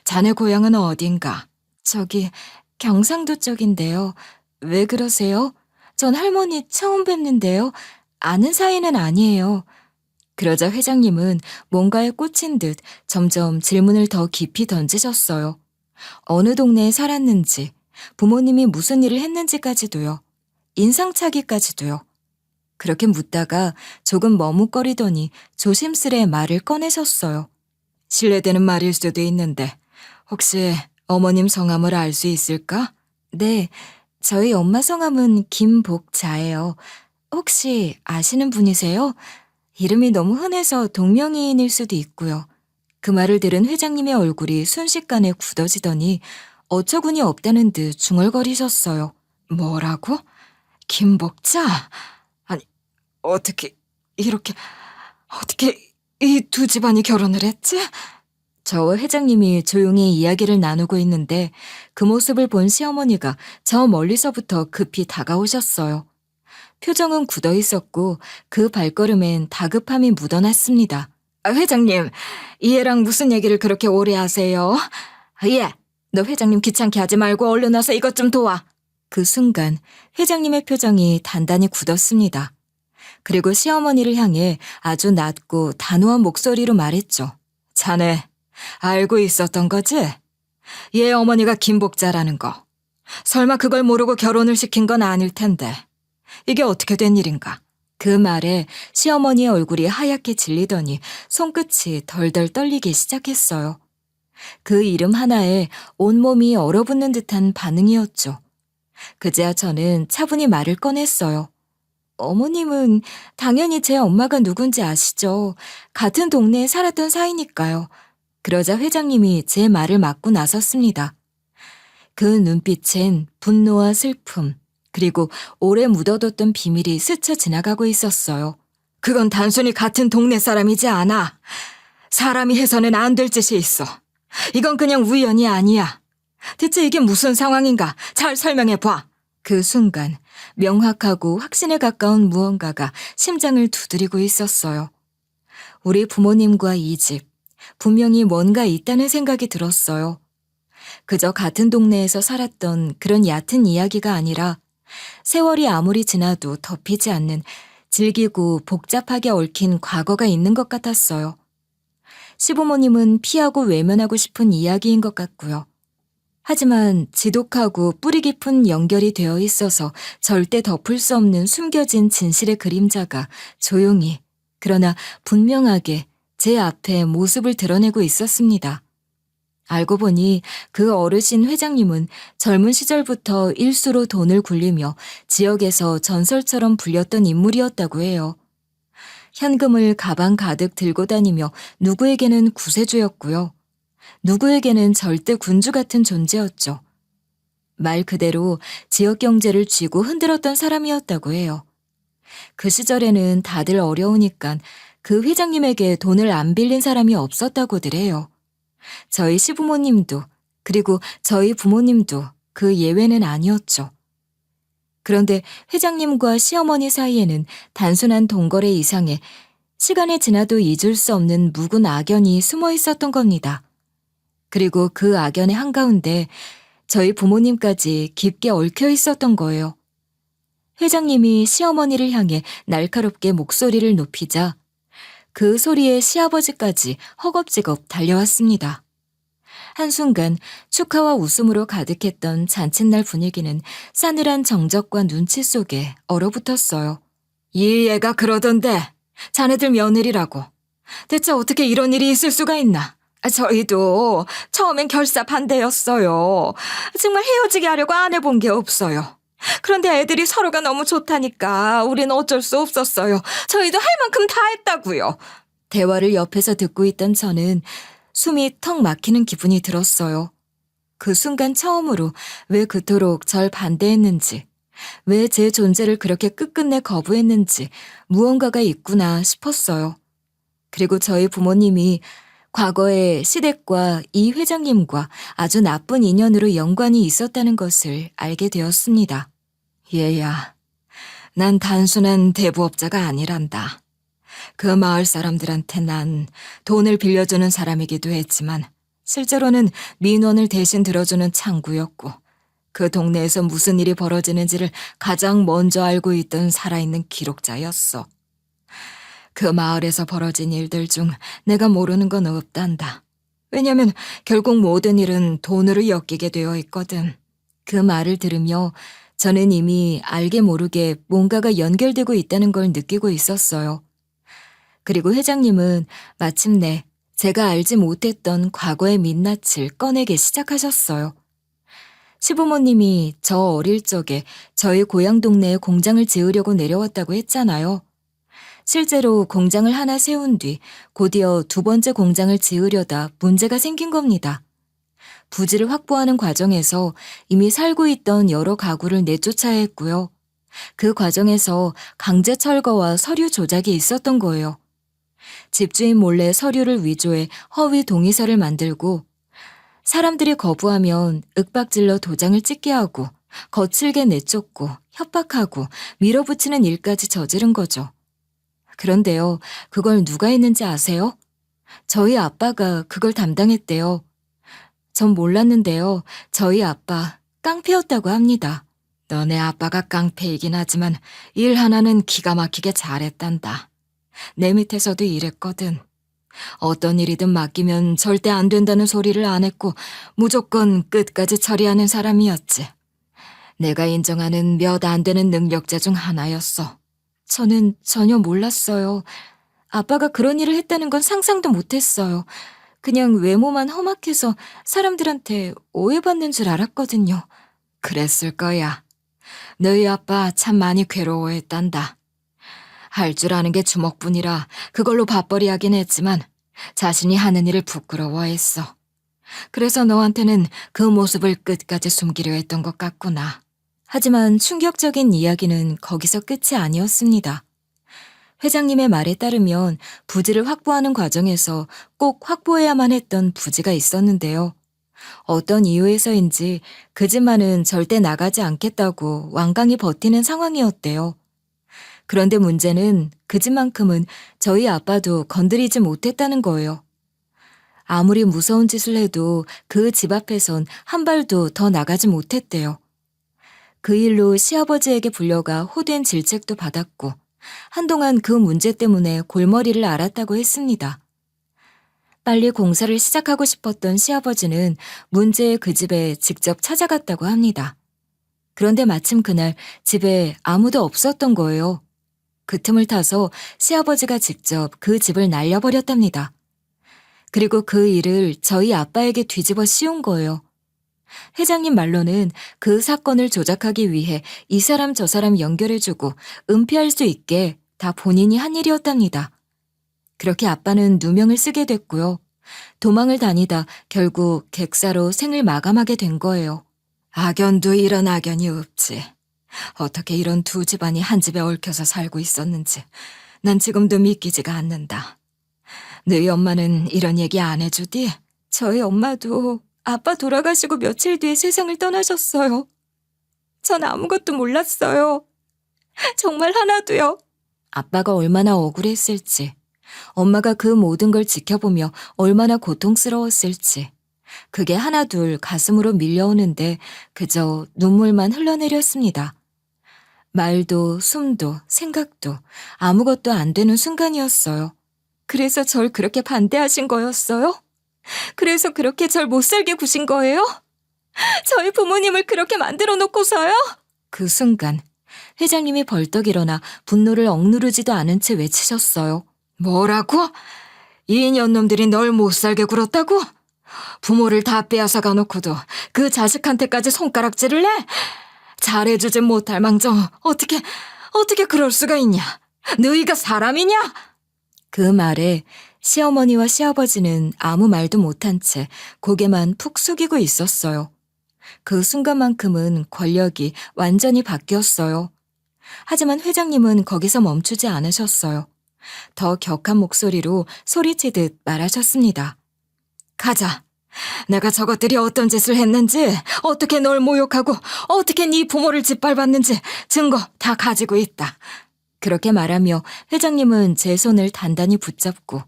자네 고향은 어딘가? 저기 경상도 쪽인데요. 왜 그러세요? 전 할머니 처음 뵙는데요. 아는 사이는 아니에요. 그러자 회장님은 뭔가에 꽂힌 듯 점점 질문을 더 깊이 던지셨어요. 어느 동네에 살았는지, 부모님이 무슨 일을 했는지까지도요. 인상착의까지도요. 그렇게 묻다가 조금 머뭇거리더니 조심스레 말을 꺼내셨어요. 실례되는 말일 수도 있는데 혹시 어머님 성함을 알 수 있을까? 네, 저희 엄마 성함은 김복자예요. 혹시 아시는 분이세요? 이름이 너무 흔해서 동명이인일 수도 있고요. 그 말을 들은 회장님의 얼굴이 순식간에 굳어지더니 어처구니 없다는 듯 중얼거리셨어요. 뭐라고? 김복자? 아니, 어떻게 어떻게 이 두 집안이 결혼을 했지? 저와 회장님이 조용히 이야기를 나누고 있는데 그 모습을 본 시어머니가 저 멀리서부터 급히 다가오셨어요. 표정은 굳어 있었고 그 발걸음엔 다급함이 묻어났습니다. 회장님, 이 애랑 무슨 얘기를 그렇게 오래 하세요? 예, 너 회장님 귀찮게 하지 말고 얼른 와서 이것 좀 도와. 그 순간 회장님의 표정이 단단히 굳었습니다. 그리고 시어머니를 향해 아주 낮고 단호한 목소리로 말했죠. 자네, 알고 있었던 거지? 얘 어머니가 김복자라는 거. 설마 그걸 모르고 결혼을 시킨 건 아닐 텐데. 이게 어떻게 된 일인가? 그 말에 시어머니의 얼굴이 하얗게 질리더니 손끝이 덜덜 떨리기 시작했어요. 그 이름 하나에 온몸이 얼어붙는 듯한 반응이었죠. 그제야 저는 차분히 말을 꺼냈어요. 어머님은 당연히 제 엄마가 누군지 아시죠. 같은 동네에 살았던 사이니까요. 그러자 회장님이 제 말을 막고 나섰습니다. 그 눈빛엔 분노와 슬픔, 그리고 오래 묻어뒀던 비밀이 스쳐 지나가고 있었어요. 그건 단순히 같은 동네 사람이지 않아. 사람이 해서는 안 될 짓이 있어. 이건 그냥 우연이 아니야. 대체 이게 무슨 상황인가? 잘 설명해봐. 그 순간 명확하고 확신에 가까운 무언가가 심장을 두드리고 있었어요. 우리 부모님과 이 집, 분명히 뭔가 있다는 생각이 들었어요. 그저 같은 동네에서 살았던 그런 얕은 이야기가 아니라 세월이 아무리 지나도 덮이지 않는 질기고 복잡하게 얽힌 과거가 있는 것 같았어요. 시부모님은 피하고 외면하고 싶은 이야기인 것 같고요. 하지만 지독하고 뿌리 깊은 연결이 되어 있어서 절대 덮을 수 없는 숨겨진 진실의 그림자가 조용히, 그러나 분명하게 제 앞에 모습을 드러내고 있었습니다. 알고 보니 그 어르신 회장님은 젊은 시절부터 일수로 돈을 굴리며 지역에서 전설처럼 불렸던 인물이었다고 해요. 현금을 가방 가득 들고 다니며 누구에게는 구세주였고요. 누구에게는 절대 군주 같은 존재였죠. 말 그대로 지역 경제를 쥐고 흔들었던 사람이었다고 해요. 그 시절에는 다들 어려우니까 그 회장님에게 돈을 안 빌린 사람이 없었다고들 해요. 저희 시부모님도 그리고 저희 부모님도 그 예외는 아니었죠. 그런데 회장님과 시어머니 사이에는 단순한 동거래 이상의 시간이 지나도 잊을 수 없는 묵은 악연이 숨어 있었던 겁니다. 그리고 그 악연의 한가운데 저희 부모님까지 깊게 얽혀 있었던 거예요. 회장님이 시어머니를 향해 날카롭게 목소리를 높이자 그 소리에 시아버지까지 허겁지겁 달려왔습니다. 한순간 축하와 웃음으로 가득했던 잔칫날 분위기는 싸늘한 정적과 눈치 속에 얼어붙었어요. 이 애가 그러던데 자네들 며느리라고. 대체 어떻게 이런 일이 있을 수가 있나? 저희도 처음엔 결사반대였어요. 정말 헤어지게 하려고 안 해본 게 없어요. 그런데 애들이 서로가 너무 좋다니까 우린 어쩔 수 없었어요. 저희도 할 만큼 다 했다고요. 대화를 옆에서 듣고 있던 저는 숨이 턱 막히는 기분이 들었어요. 그 순간 처음으로 왜 그토록 절 반대했는지, 왜 제 존재를 그렇게 끝끝내 거부했는지 무언가가 있구나 싶었어요. 그리고 저희 부모님이 과거에 시댁과 이 회장님과 아주 나쁜 인연으로 연관이 있었다는 것을 알게 되었습니다. 얘야, 난 단순한 대부업자가 아니란다. 그 마을 사람들한테 난 돈을 빌려주는 사람이기도 했지만 실제로는 민원을 대신 들어주는 창구였고 그 동네에서 무슨 일이 벌어지는지를 가장 먼저 알고 있던 살아있는 기록자였어. 그 마을에서 벌어진 일들 중 내가 모르는 건 없단다. 왜냐면 결국 모든 일은 돈으로 엮이게 되어 있거든. 그 말을 들으며 저는 이미 알게 모르게 뭔가가 연결되고 있다는 걸 느끼고 있었어요. 그리고 회장님은 마침내 제가 알지 못했던 과거의 민낯을 꺼내기 시작하셨어요. 시부모님이 저 어릴 적에 저희 고향 동네에 공장을 지으려고 내려왔다고 했잖아요. 실제로 공장을 하나 세운 뒤 곧이어 두 번째 공장을 지으려다 문제가 생긴 겁니다. 부지를 확보하는 과정에서 이미 살고 있던 여러 가구를 내쫓아야 했고요. 그 과정에서 강제 철거와 서류 조작이 있었던 거예요. 집주인 몰래 서류를 위조해 허위 동의서를 만들고 사람들이 거부하면 윽박질러 도장을 찍게 하고 거칠게 내쫓고 협박하고 밀어붙이는 일까지 저지른 거죠. 그런데요, 그걸 누가 했는지 아세요? 저희 아빠가 그걸 담당했대요. 전 몰랐는데요, 저희 아빠 깡패였다고 합니다. 너네 아빠가 깡패이긴 하지만 일 하나는 기가 막히게 잘했단다. 내 밑에서도 일했거든. 어떤 일이든 맡기면 절대 안 된다는 소리를 안 했고 무조건 끝까지 처리하는 사람이었지. 내가 인정하는 몇 안 되는 능력자 중 하나였어. 저는 전혀 몰랐어요. 아빠가 그런 일을 했다는 건 상상도 못했어요. 그냥 외모만 험악해서 사람들한테 오해받는 줄 알았거든요. 그랬을 거야. 너희 아빠 참 많이 괴로워했단다. 할 줄 아는 게 주먹뿐이라 그걸로 밥벌이 하긴 했지만 자신이 하는 일을 부끄러워했어. 그래서 너한테는 그 모습을 끝까지 숨기려 했던 것 같구나. 하지만 충격적인 이야기는 거기서 끝이 아니었습니다. 회장님의 말에 따르면 부지를 확보하는 과정에서 꼭 확보해야만 했던 부지가 있었는데요. 어떤 이유에서인지 그 집만은 절대 나가지 않겠다고 완강히 버티는 상황이었대요. 그런데 문제는 그 집만큼은 저희 아빠도 건드리지 못했다는 거예요. 아무리 무서운 짓을 해도 그 집 앞에선 한 발도 더 나가지 못했대요. 그 일로 시아버지에게 불려가 호된 질책도 받았고 한동안 그 문제 때문에 골머리를 앓았다고 했습니다. 빨리 공사를 시작하고 싶었던 시아버지는 문제의 그 집에 직접 찾아갔다고 합니다. 그런데 마침 그날 집에 아무도 없었던 거예요. 그 틈을 타서 시아버지가 직접 그 집을 날려버렸답니다. 그리고 그 일을 저희 아빠에게 뒤집어 씌운 거예요. 회장님 말로는 그 사건을 조작하기 위해 이 사람 저 사람 연결해주고 은폐할 수 있게 다 본인이 한 일이었답니다. 그렇게 아빠는 누명을 쓰게 됐고요. 도망을 다니다 결국 객사로 생을 마감하게 된 거예요. 악연도 이런 악연이 없지. 어떻게 이런 두 집안이 한 집에 얽혀서 살고 있었는지 난 지금도 믿기지가 않는다. 너희 엄마는 이런 얘기 안 해주디? 저희 엄마도 아빠 돌아가시고 며칠 뒤에 세상을 떠나셨어요. 전 아무것도 몰랐어요. 정말 하나도요. 아빠가 얼마나 억울했을지, 엄마가 그 모든 걸 지켜보며 얼마나 고통스러웠을지, 그게 하나둘 가슴으로 밀려오는데 그저 눈물만 흘러내렸습니다. 말도 숨도 생각도 아무것도 안 되는 순간이었어요. 그래서 절 그렇게 반대하신 거였어요? 그래서 그렇게 절 못살게 구신 거예요? 저희 부모님을 그렇게 만들어 놓고서요? 그 순간 회장님이 벌떡 일어나 분노를 억누르지도 않은 채 외치셨어요. 뭐라고? 이 년놈들이 널 못살게 굴었다고? 부모를 다 빼앗아 가놓고도 그 자식한테까지 손가락질을 해? 잘해주진 못할 망정 어떻게 그럴 수가 있냐? 너희가 사람이냐? 그 말에 시어머니와 시아버지는 아무 말도 못한 채 고개만 푹 숙이고 있었어요. 그 순간만큼은 권력이 완전히 바뀌었어요. 하지만 회장님은 거기서 멈추지 않으셨어요. 더 격한 목소리로 소리치듯 말하셨습니다. 가자. 내가 저것들이 어떤 짓을 했는지, 어떻게 널 모욕하고 어떻게 네 부모를 짓밟았는지 증거 다 가지고 있다. 그렇게 말하며 회장님은 제 손을 단단히 붙잡고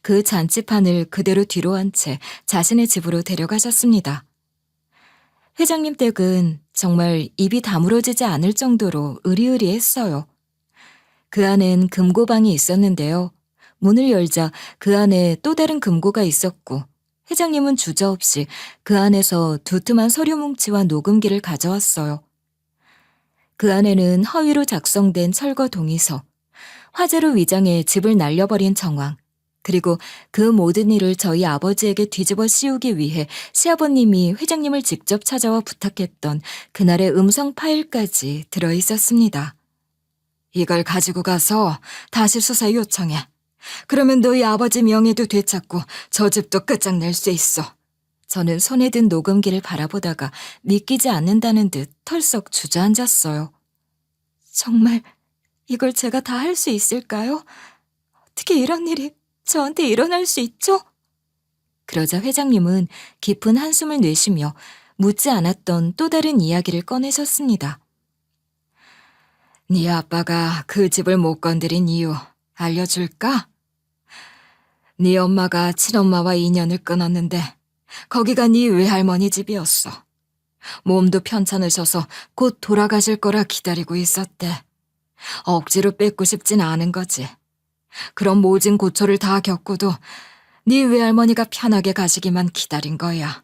그 잔치판을 그대로 뒤로 한 채 자신의 집으로 데려가셨습니다. 회장님 댁은 정말 입이 다물어지지 않을 정도로 으리으리했어요. 그 안엔 금고방이 있었는데요. 문을 열자 그 안에 또 다른 금고가 있었고 회장님은 주저없이 그 안에서 두툼한 서류 뭉치와 녹음기를 가져왔어요. 그 안에는 허위로 작성된 철거 동의서, 화재로 위장해 집을 날려버린 정황, 그리고 그 모든 일을 저희 아버지에게 뒤집어 씌우기 위해 시아버님이 회장님을 직접 찾아와 부탁했던 그날의 음성 파일까지 들어있었습니다. 이걸 가지고 가서 다시 수사 요청해. 그러면 너희 아버지 명예도 되찾고 저 집도 끝장낼 수 있어. 저는 손에 든 녹음기를 바라보다가 믿기지 않는다는 듯 털썩 주저앉았어요. 정말 이걸 제가 다 할 수 있을까요? 어떻게 이런 일이 저한테 일어날 수 있죠? 그러자 회장님은 깊은 한숨을 내쉬며 묻지 않았던 또 다른 이야기를 꺼내셨습니다. 네 아빠가 그 집을 못 건드린 이유 알려줄까? 네 엄마가 친엄마와 인연을 끊었는데 거기가 네 외할머니 집이었어. 몸도 편찮으셔서 곧 돌아가실 거라 기다리고 있었대. 억지로 뺏고 싶진 않은 거지. 그런 모진 고초를 다 겪고도 네 외할머니가 편하게 가시기만 기다린 거야.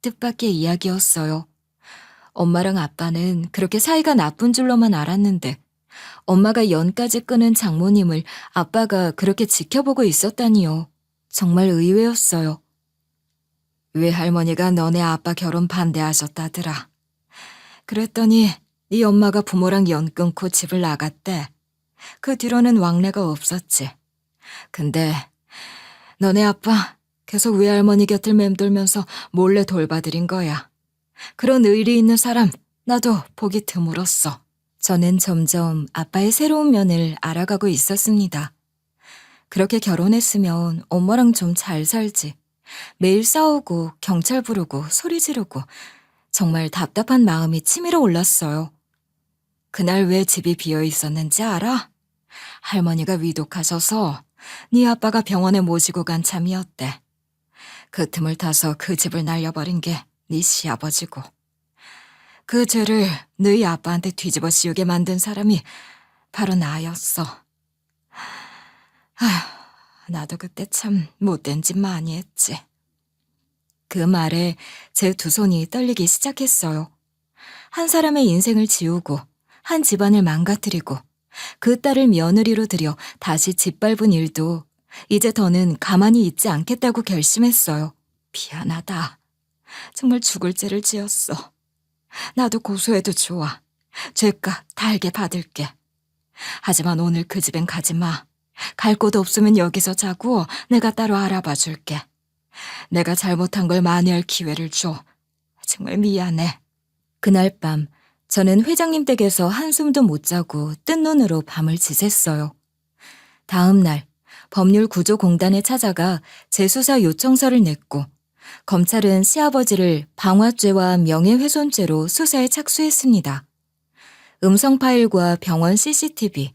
뜻밖의 이야기였어요. 엄마랑 아빠는 그렇게 사이가 나쁜 줄로만 알았는데 엄마가 연까지 끄는 장모님을 아빠가 그렇게 지켜보고 있었다니요. 정말 의외였어요. 외할머니가 너네 아빠 결혼 반대하셨다더라. 그랬더니 네 엄마가 부모랑 연 끊고 집을 나갔대. 그 뒤로는 왕래가 없었지. 근데 너네 아빠 계속 외할머니 곁을 맴돌면서 몰래 돌봐드린 거야. 그런 의리 있는 사람 나도 보기 드물었어. 저는 점점 아빠의 새로운 면을 알아가고 있었습니다. 그렇게 결혼했으면 엄마랑 좀 잘 살지. 매일 싸우고 경찰 부르고 소리 지르고 정말 답답한 마음이 치밀어 올랐어요. 그날 왜 집이 비어 있었는지 알아? 할머니가 위독하셔서 네 아빠가 병원에 모시고 간 참이었대. 그 틈을 타서 그 집을 날려버린 게 네 시아버지고. 그 죄를 너희 아빠한테 뒤집어 씌우게 만든 사람이 바로 나였어. 아휴, 나도 그때 참 못된 짓 많이 했지. 그 말에 제 두 손이 떨리기 시작했어요. 한 사람의 인생을 지우고 한 집안을 망가뜨리고 그 딸을 며느리로 들여 다시 짓밟은 일도 이제 더는 가만히 있지 않겠다고 결심했어요. 미안하다. 정말 죽을 죄를 지었어. 나도 고소해도 좋아. 죄값 달게 받을게. 하지만 오늘 그 집엔 가지 마. 갈 곳 없으면 여기서 자고 내가 따로 알아봐 줄게. 내가 잘못한 걸 만회할 기회를 줘. 정말 미안해. 그날 밤 저는 회장님 댁에서 한숨도 못 자고 뜬 눈으로 밤을 지샜어요. 다음 날 법률구조공단에 찾아가 재수사 요청서를 냈고 검찰은 시아버지를 방화죄와 명예훼손죄로 수사에 착수했습니다. 음성 파일과 병원 CCTV,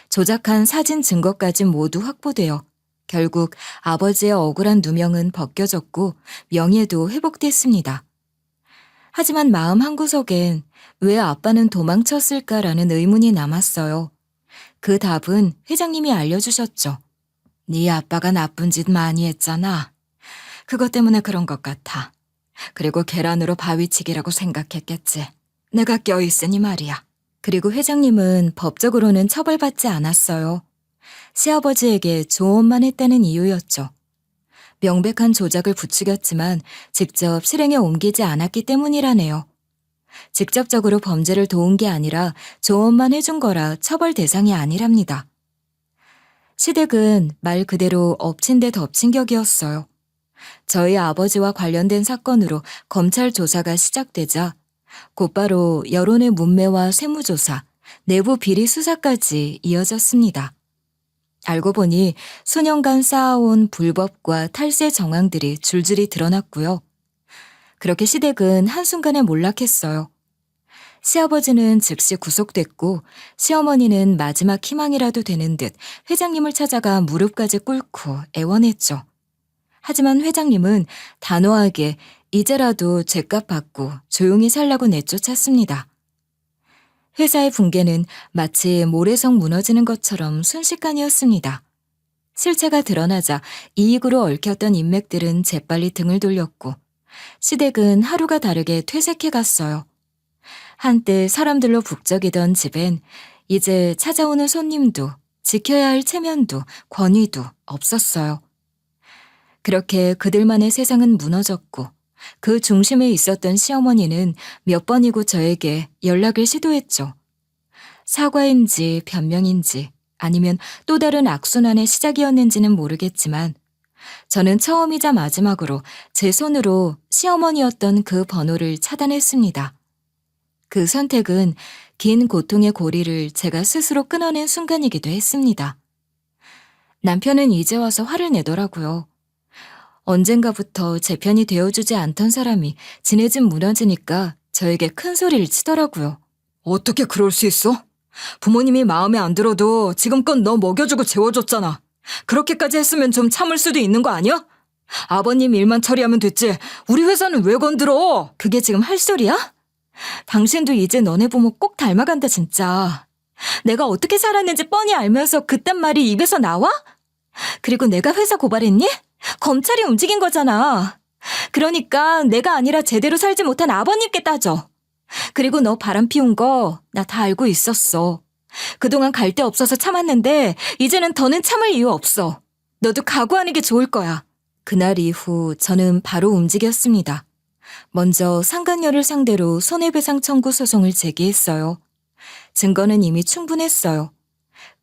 조작한 사진 증거까지 모두 확보되어 결국 아버지의 억울한 누명은 벗겨졌고 명예도 회복됐습니다. 하지만 마음 한구석엔 왜 아빠는 도망쳤을까라는 의문이 남았어요. 그 답은 회장님이 알려주셨죠. 네 아빠가 나쁜 짓 많이 했잖아. 그것 때문에 그런 것 같아. 그리고 계란으로 바위치기라고 생각했겠지. 내가 껴있으니 말이야. 그리고 회장님은 법적으로는 처벌받지 않았어요. 시아버지에게 조언만 했다는 이유였죠. 명백한 조작을 부추겼지만 직접 실행에 옮기지 않았기 때문이라네요. 직접적으로 범죄를 도운 게 아니라 조언만 해준 거라 처벌 대상이 아니랍니다. 시댁은 말 그대로 엎친 데 덮친 격이었어요. 저희 아버지와 관련된 사건으로 검찰 조사가 시작되자 곧바로 여론의 문매와 세무조사, 내부 비리 수사까지 이어졌습니다. 알고 보니 수년간 쌓아온 불법과 탈세 정황들이 줄줄이 드러났고요. 그렇게 시댁은 한순간에 몰락했어요. 시아버지는 즉시 구속됐고 시어머니는 마지막 희망이라도 되는 듯 회장님을 찾아가 무릎까지 꿇고 애원했죠. 하지만 회장님은 단호하게 이제라도 죗값 받고 조용히 살라고 내쫓았습니다. 회사의 붕괴는 마치 모래성 무너지는 것처럼 순식간이었습니다. 실체가 드러나자 이익으로 얽혔던 인맥들은 재빨리 등을 돌렸고 시댁은 하루가 다르게 퇴색해 갔어요. 한때 사람들로 북적이던 집엔 이제 찾아오는 손님도 지켜야 할 체면도 권위도 없었어요. 그렇게 그들만의 세상은 무너졌고 그 중심에 있었던 시어머니는 몇 번이고 저에게 연락을 시도했죠. 사과인지 변명인지 아니면 또 다른 악순환의 시작이었는지는 모르겠지만 저는 처음이자 마지막으로 제 손으로 시어머니였던 그 번호를 차단했습니다. 그 선택은 긴 고통의 고리를 제가 스스로 끊어낸 순간이기도 했습니다. 남편은 이제 와서 화를 내더라고요. 언젠가부터 제 편이 되어주지 않던 사람이 지네 집 무너지니까 저에게 큰 소리를 치더라고요. 어떻게 그럴 수 있어? 부모님이 마음에 안 들어도 지금껏 너 먹여주고 재워줬잖아. 그렇게까지 했으면 좀 참을 수도 있는 거 아니야? 아버님 일만 처리하면 됐지. 우리 회사는 왜 건드려? 그게 지금 할 소리야? 당신도 이제 너네 부모 꼭 닮아간다 진짜. 내가 어떻게 살았는지 뻔히 알면서 그딴 말이 입에서 나와? 그리고 내가 회사 고발했니? 검찰이 움직인 거잖아. 그러니까 내가 아니라 제대로 살지 못한 아버님께 따져. 그리고 너 바람 피운 거 나 다 알고 있었어. 그동안 갈 데 없어서 참았는데 이제는 더는 참을 이유 없어. 너도 각오하는 게 좋을 거야. 그날 이후 저는 바로 움직였습니다. 먼저 상간녀를 상대로 손해배상 청구 소송을 제기했어요. 증거는 이미 충분했어요.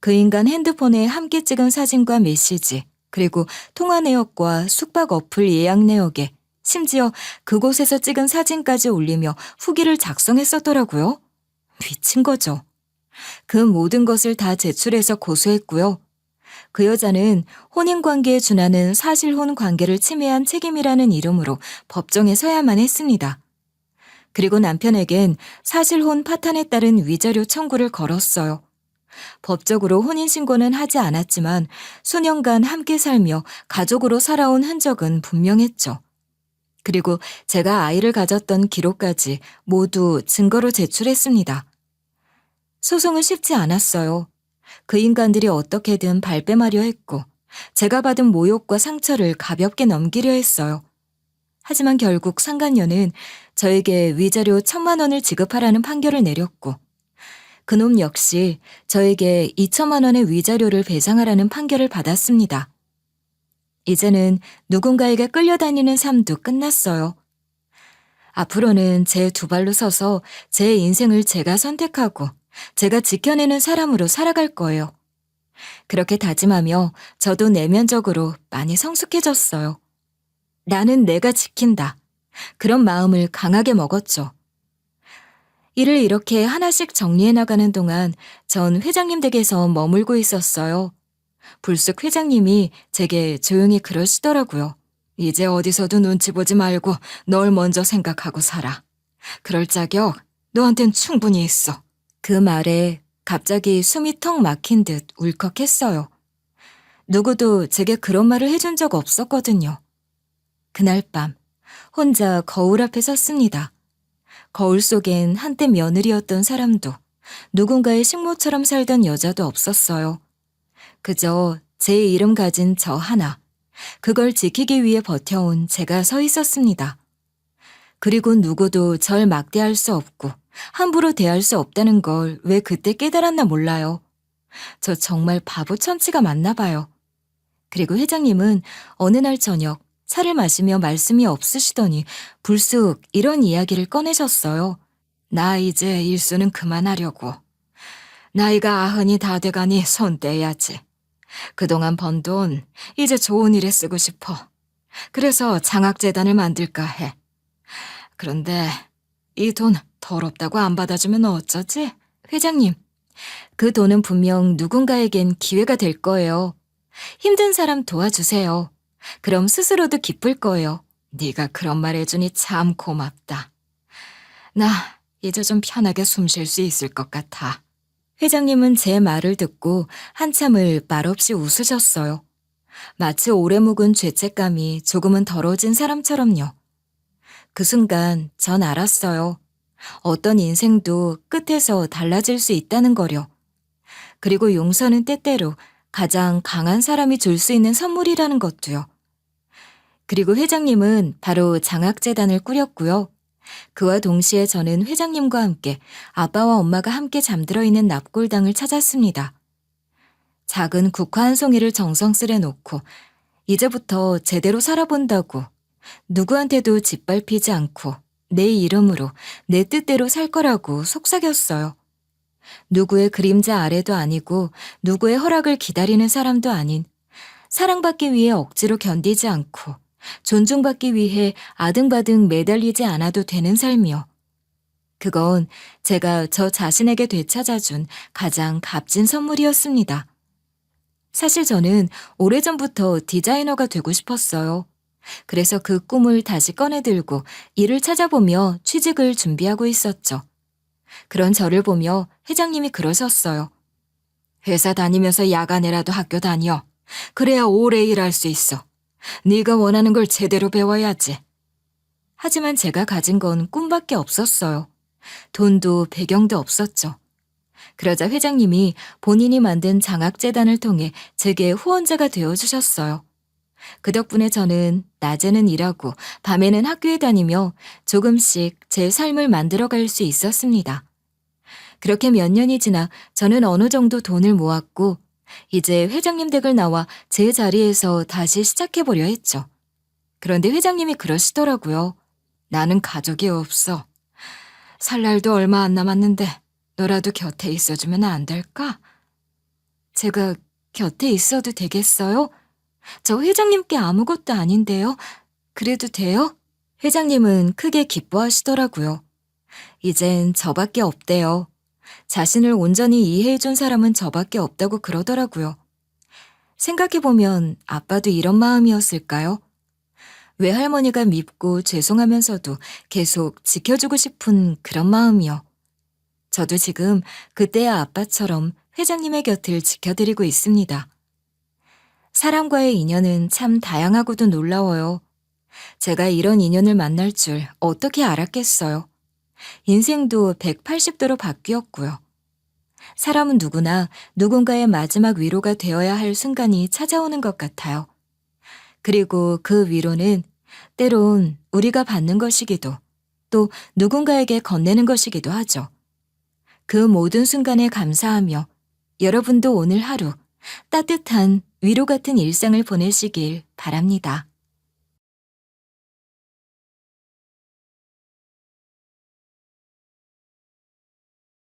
그 인간 핸드폰에 함께 찍은 사진과 메시지, 그리고 통화 내역과 숙박 어플 예약 내역에 심지어 그곳에서 찍은 사진까지 올리며 후기를 작성했었더라고요. 미친 거죠. 그 모든 것을 다 제출해서 고소했고요. 그 여자는 혼인관계에 준하는 사실혼 관계를 침해한 책임이라는 이름으로 법정에 서야만 했습니다. 그리고 남편에겐 사실혼 파탄에 따른 위자료 청구를 걸었어요. 법적으로 혼인신고는 하지 않았지만 수년간 함께 살며 가족으로 살아온 흔적은 분명했죠. 그리고 제가 아이를 가졌던 기록까지 모두 증거로 제출했습니다. 소송은 쉽지 않았어요. 그 인간들이 어떻게든 발뺌하려 했고 제가 받은 모욕과 상처를 가볍게 넘기려 했어요. 하지만 결국 상간녀는 저에게 위자료 1,000만 원을 지급하라는 판결을 내렸고 그놈 역시 저에게 2천만 원의 위자료를 배상하라는 판결을 받았습니다. 이제는 누군가에게 끌려다니는 삶도 끝났어요. 앞으로는 제 두 발로 서서 제 인생을 제가 선택하고 제가 지켜내는 사람으로 살아갈 거예요. 그렇게 다짐하며 저도 내면적으로 많이 성숙해졌어요. 나는 내가 지킨다. 그런 마음을 강하게 먹었죠. 일을 이렇게 하나씩 정리해 나가는 동안 전 회장님 댁에서 머물고 있었어요. 불쑥 회장님이 제게 조용히 그러시더라고요. 이제 어디서도 눈치 보지 말고 널 먼저 생각하고 살아. 그럴 자격 너한텐 충분히 있어. 그 말에 갑자기 숨이 턱 막힌 듯 울컥했어요. 누구도 제게 그런 말을 해준 적 없었거든요. 그날 밤 혼자 거울 앞에 섰습니다. 거울 속엔 한때 며느리였던 사람도 누군가의 식모처럼 살던 여자도 없었어요. 그저 제 이름 가진 저 하나, 그걸 지키기 위해 버텨온 제가 서 있었습니다. 그리고 누구도 절 막대할 수 없고 함부로 대할 수 없다는 걸 왜 그때 깨달았나 몰라요. 저 정말 바보 천치가 맞나 봐요. 그리고 회장님은 어느 날 저녁 차를 마시며 말씀이 없으시더니 불쑥 이런 이야기를 꺼내셨어요. 나 이제 일수는 그만하려고. 나이가 90이 다 돼가니 손 떼야지. 그동안 번 돈 이제 좋은 일에 쓰고 싶어. 그래서 장학재단을 만들까 해. 그런데 이 돈 더럽다고 안 받아주면 어쩌지? 회장님, 그 돈은 분명 누군가에겐 기회가 될 거예요. 힘든 사람 도와주세요. 그럼 스스로도 기쁠 거예요. 네가 그런 말 해주니 참 고맙다. 나 이제 좀 편하게 숨 쉴 수 있을 것 같아. 회장님은 제 말을 듣고 한참을 말없이 웃으셨어요. 마치 오래 묵은 죄책감이 조금은 덜어진 사람처럼요. 그 순간 전 알았어요. 어떤 인생도 끝에서 달라질 수 있다는 거려. 그리고 용서는 때때로 가장 강한 사람이 줄 수 있는 선물이라는 것도요. 그리고 회장님은 바로 장학재단을 꾸렸고요. 그와 동시에 저는 회장님과 함께 아빠와 엄마가 함께 잠들어 있는 납골당을 찾았습니다. 작은 국화 한 송이를 정성스레 놓고 이제부터 제대로 살아본다고 누구한테도 짓밟히지 않고 내 이름으로 내 뜻대로 살 거라고 속삭였어요. 누구의 그림자 아래도 아니고 누구의 허락을 기다리는 사람도 아닌 사랑받기 위해 억지로 견디지 않고 존중받기 위해 아등바등 매달리지 않아도 되는 삶이요. 그건 제가 저 자신에게 되찾아준 가장 값진 선물이었습니다. 사실 저는 오래전부터 디자이너가 되고 싶었어요. 그래서 그 꿈을 다시 꺼내들고 일을 찾아보며 취직을 준비하고 있었죠. 그런 저를 보며 회장님이 그러셨어요. 회사 다니면서 야간에라도 학교 다녀. 그래야 오래 일할 수 있어. 네가 원하는 걸 제대로 배워야지. 하지만 제가 가진 건 꿈밖에 없었어요. 돈도 배경도 없었죠. 그러자 회장님이 본인이 만든 장학재단을 통해 제게 후원자가 되어주셨어요. 그 덕분에 저는 낮에는 일하고 밤에는 학교에 다니며 조금씩 제 삶을 만들어갈 수 있었습니다. 그렇게 몇 년이 지나 저는 어느 정도 돈을 모았고 이제 회장님 댁을 나와 제 자리에서 다시 시작해보려 했죠. 그런데 회장님이 그러시더라고요. 나는 가족이 없어. 살 날도 얼마 안 남았는데 너라도 곁에 있어주면 안 될까? 제가 곁에 있어도 되겠어요? 저 회장님께 아무것도 아닌데요. 그래도 돼요? 회장님은 크게 기뻐하시더라고요. 이젠 저밖에 없대요. 자신을 온전히 이해해준 사람은 저밖에 없다고 그러더라고요. 생각해보면 아빠도 이런 마음이었을까요? 외할머니가 밉고 죄송하면서도 계속 지켜주고 싶은 그런 마음이요. 저도 지금 그때의 아빠처럼 회장님의 곁을 지켜드리고 있습니다. 사람과의 인연은 참 다양하고도 놀라워요. 제가 이런 인연을 만날 줄 어떻게 알았겠어요. 인생도 180도로 바뀌었고요. 사람은 누구나 누군가의 마지막 위로가 되어야 할 순간이 찾아오는 것 같아요. 그리고 그 위로는 때론 우리가 받는 것이기도 또 누군가에게 건네는 것이기도 하죠. 그 모든 순간에 감사하며 여러분도 오늘 하루 따뜻한 위로 같은 일상을 보내시길 바랍니다.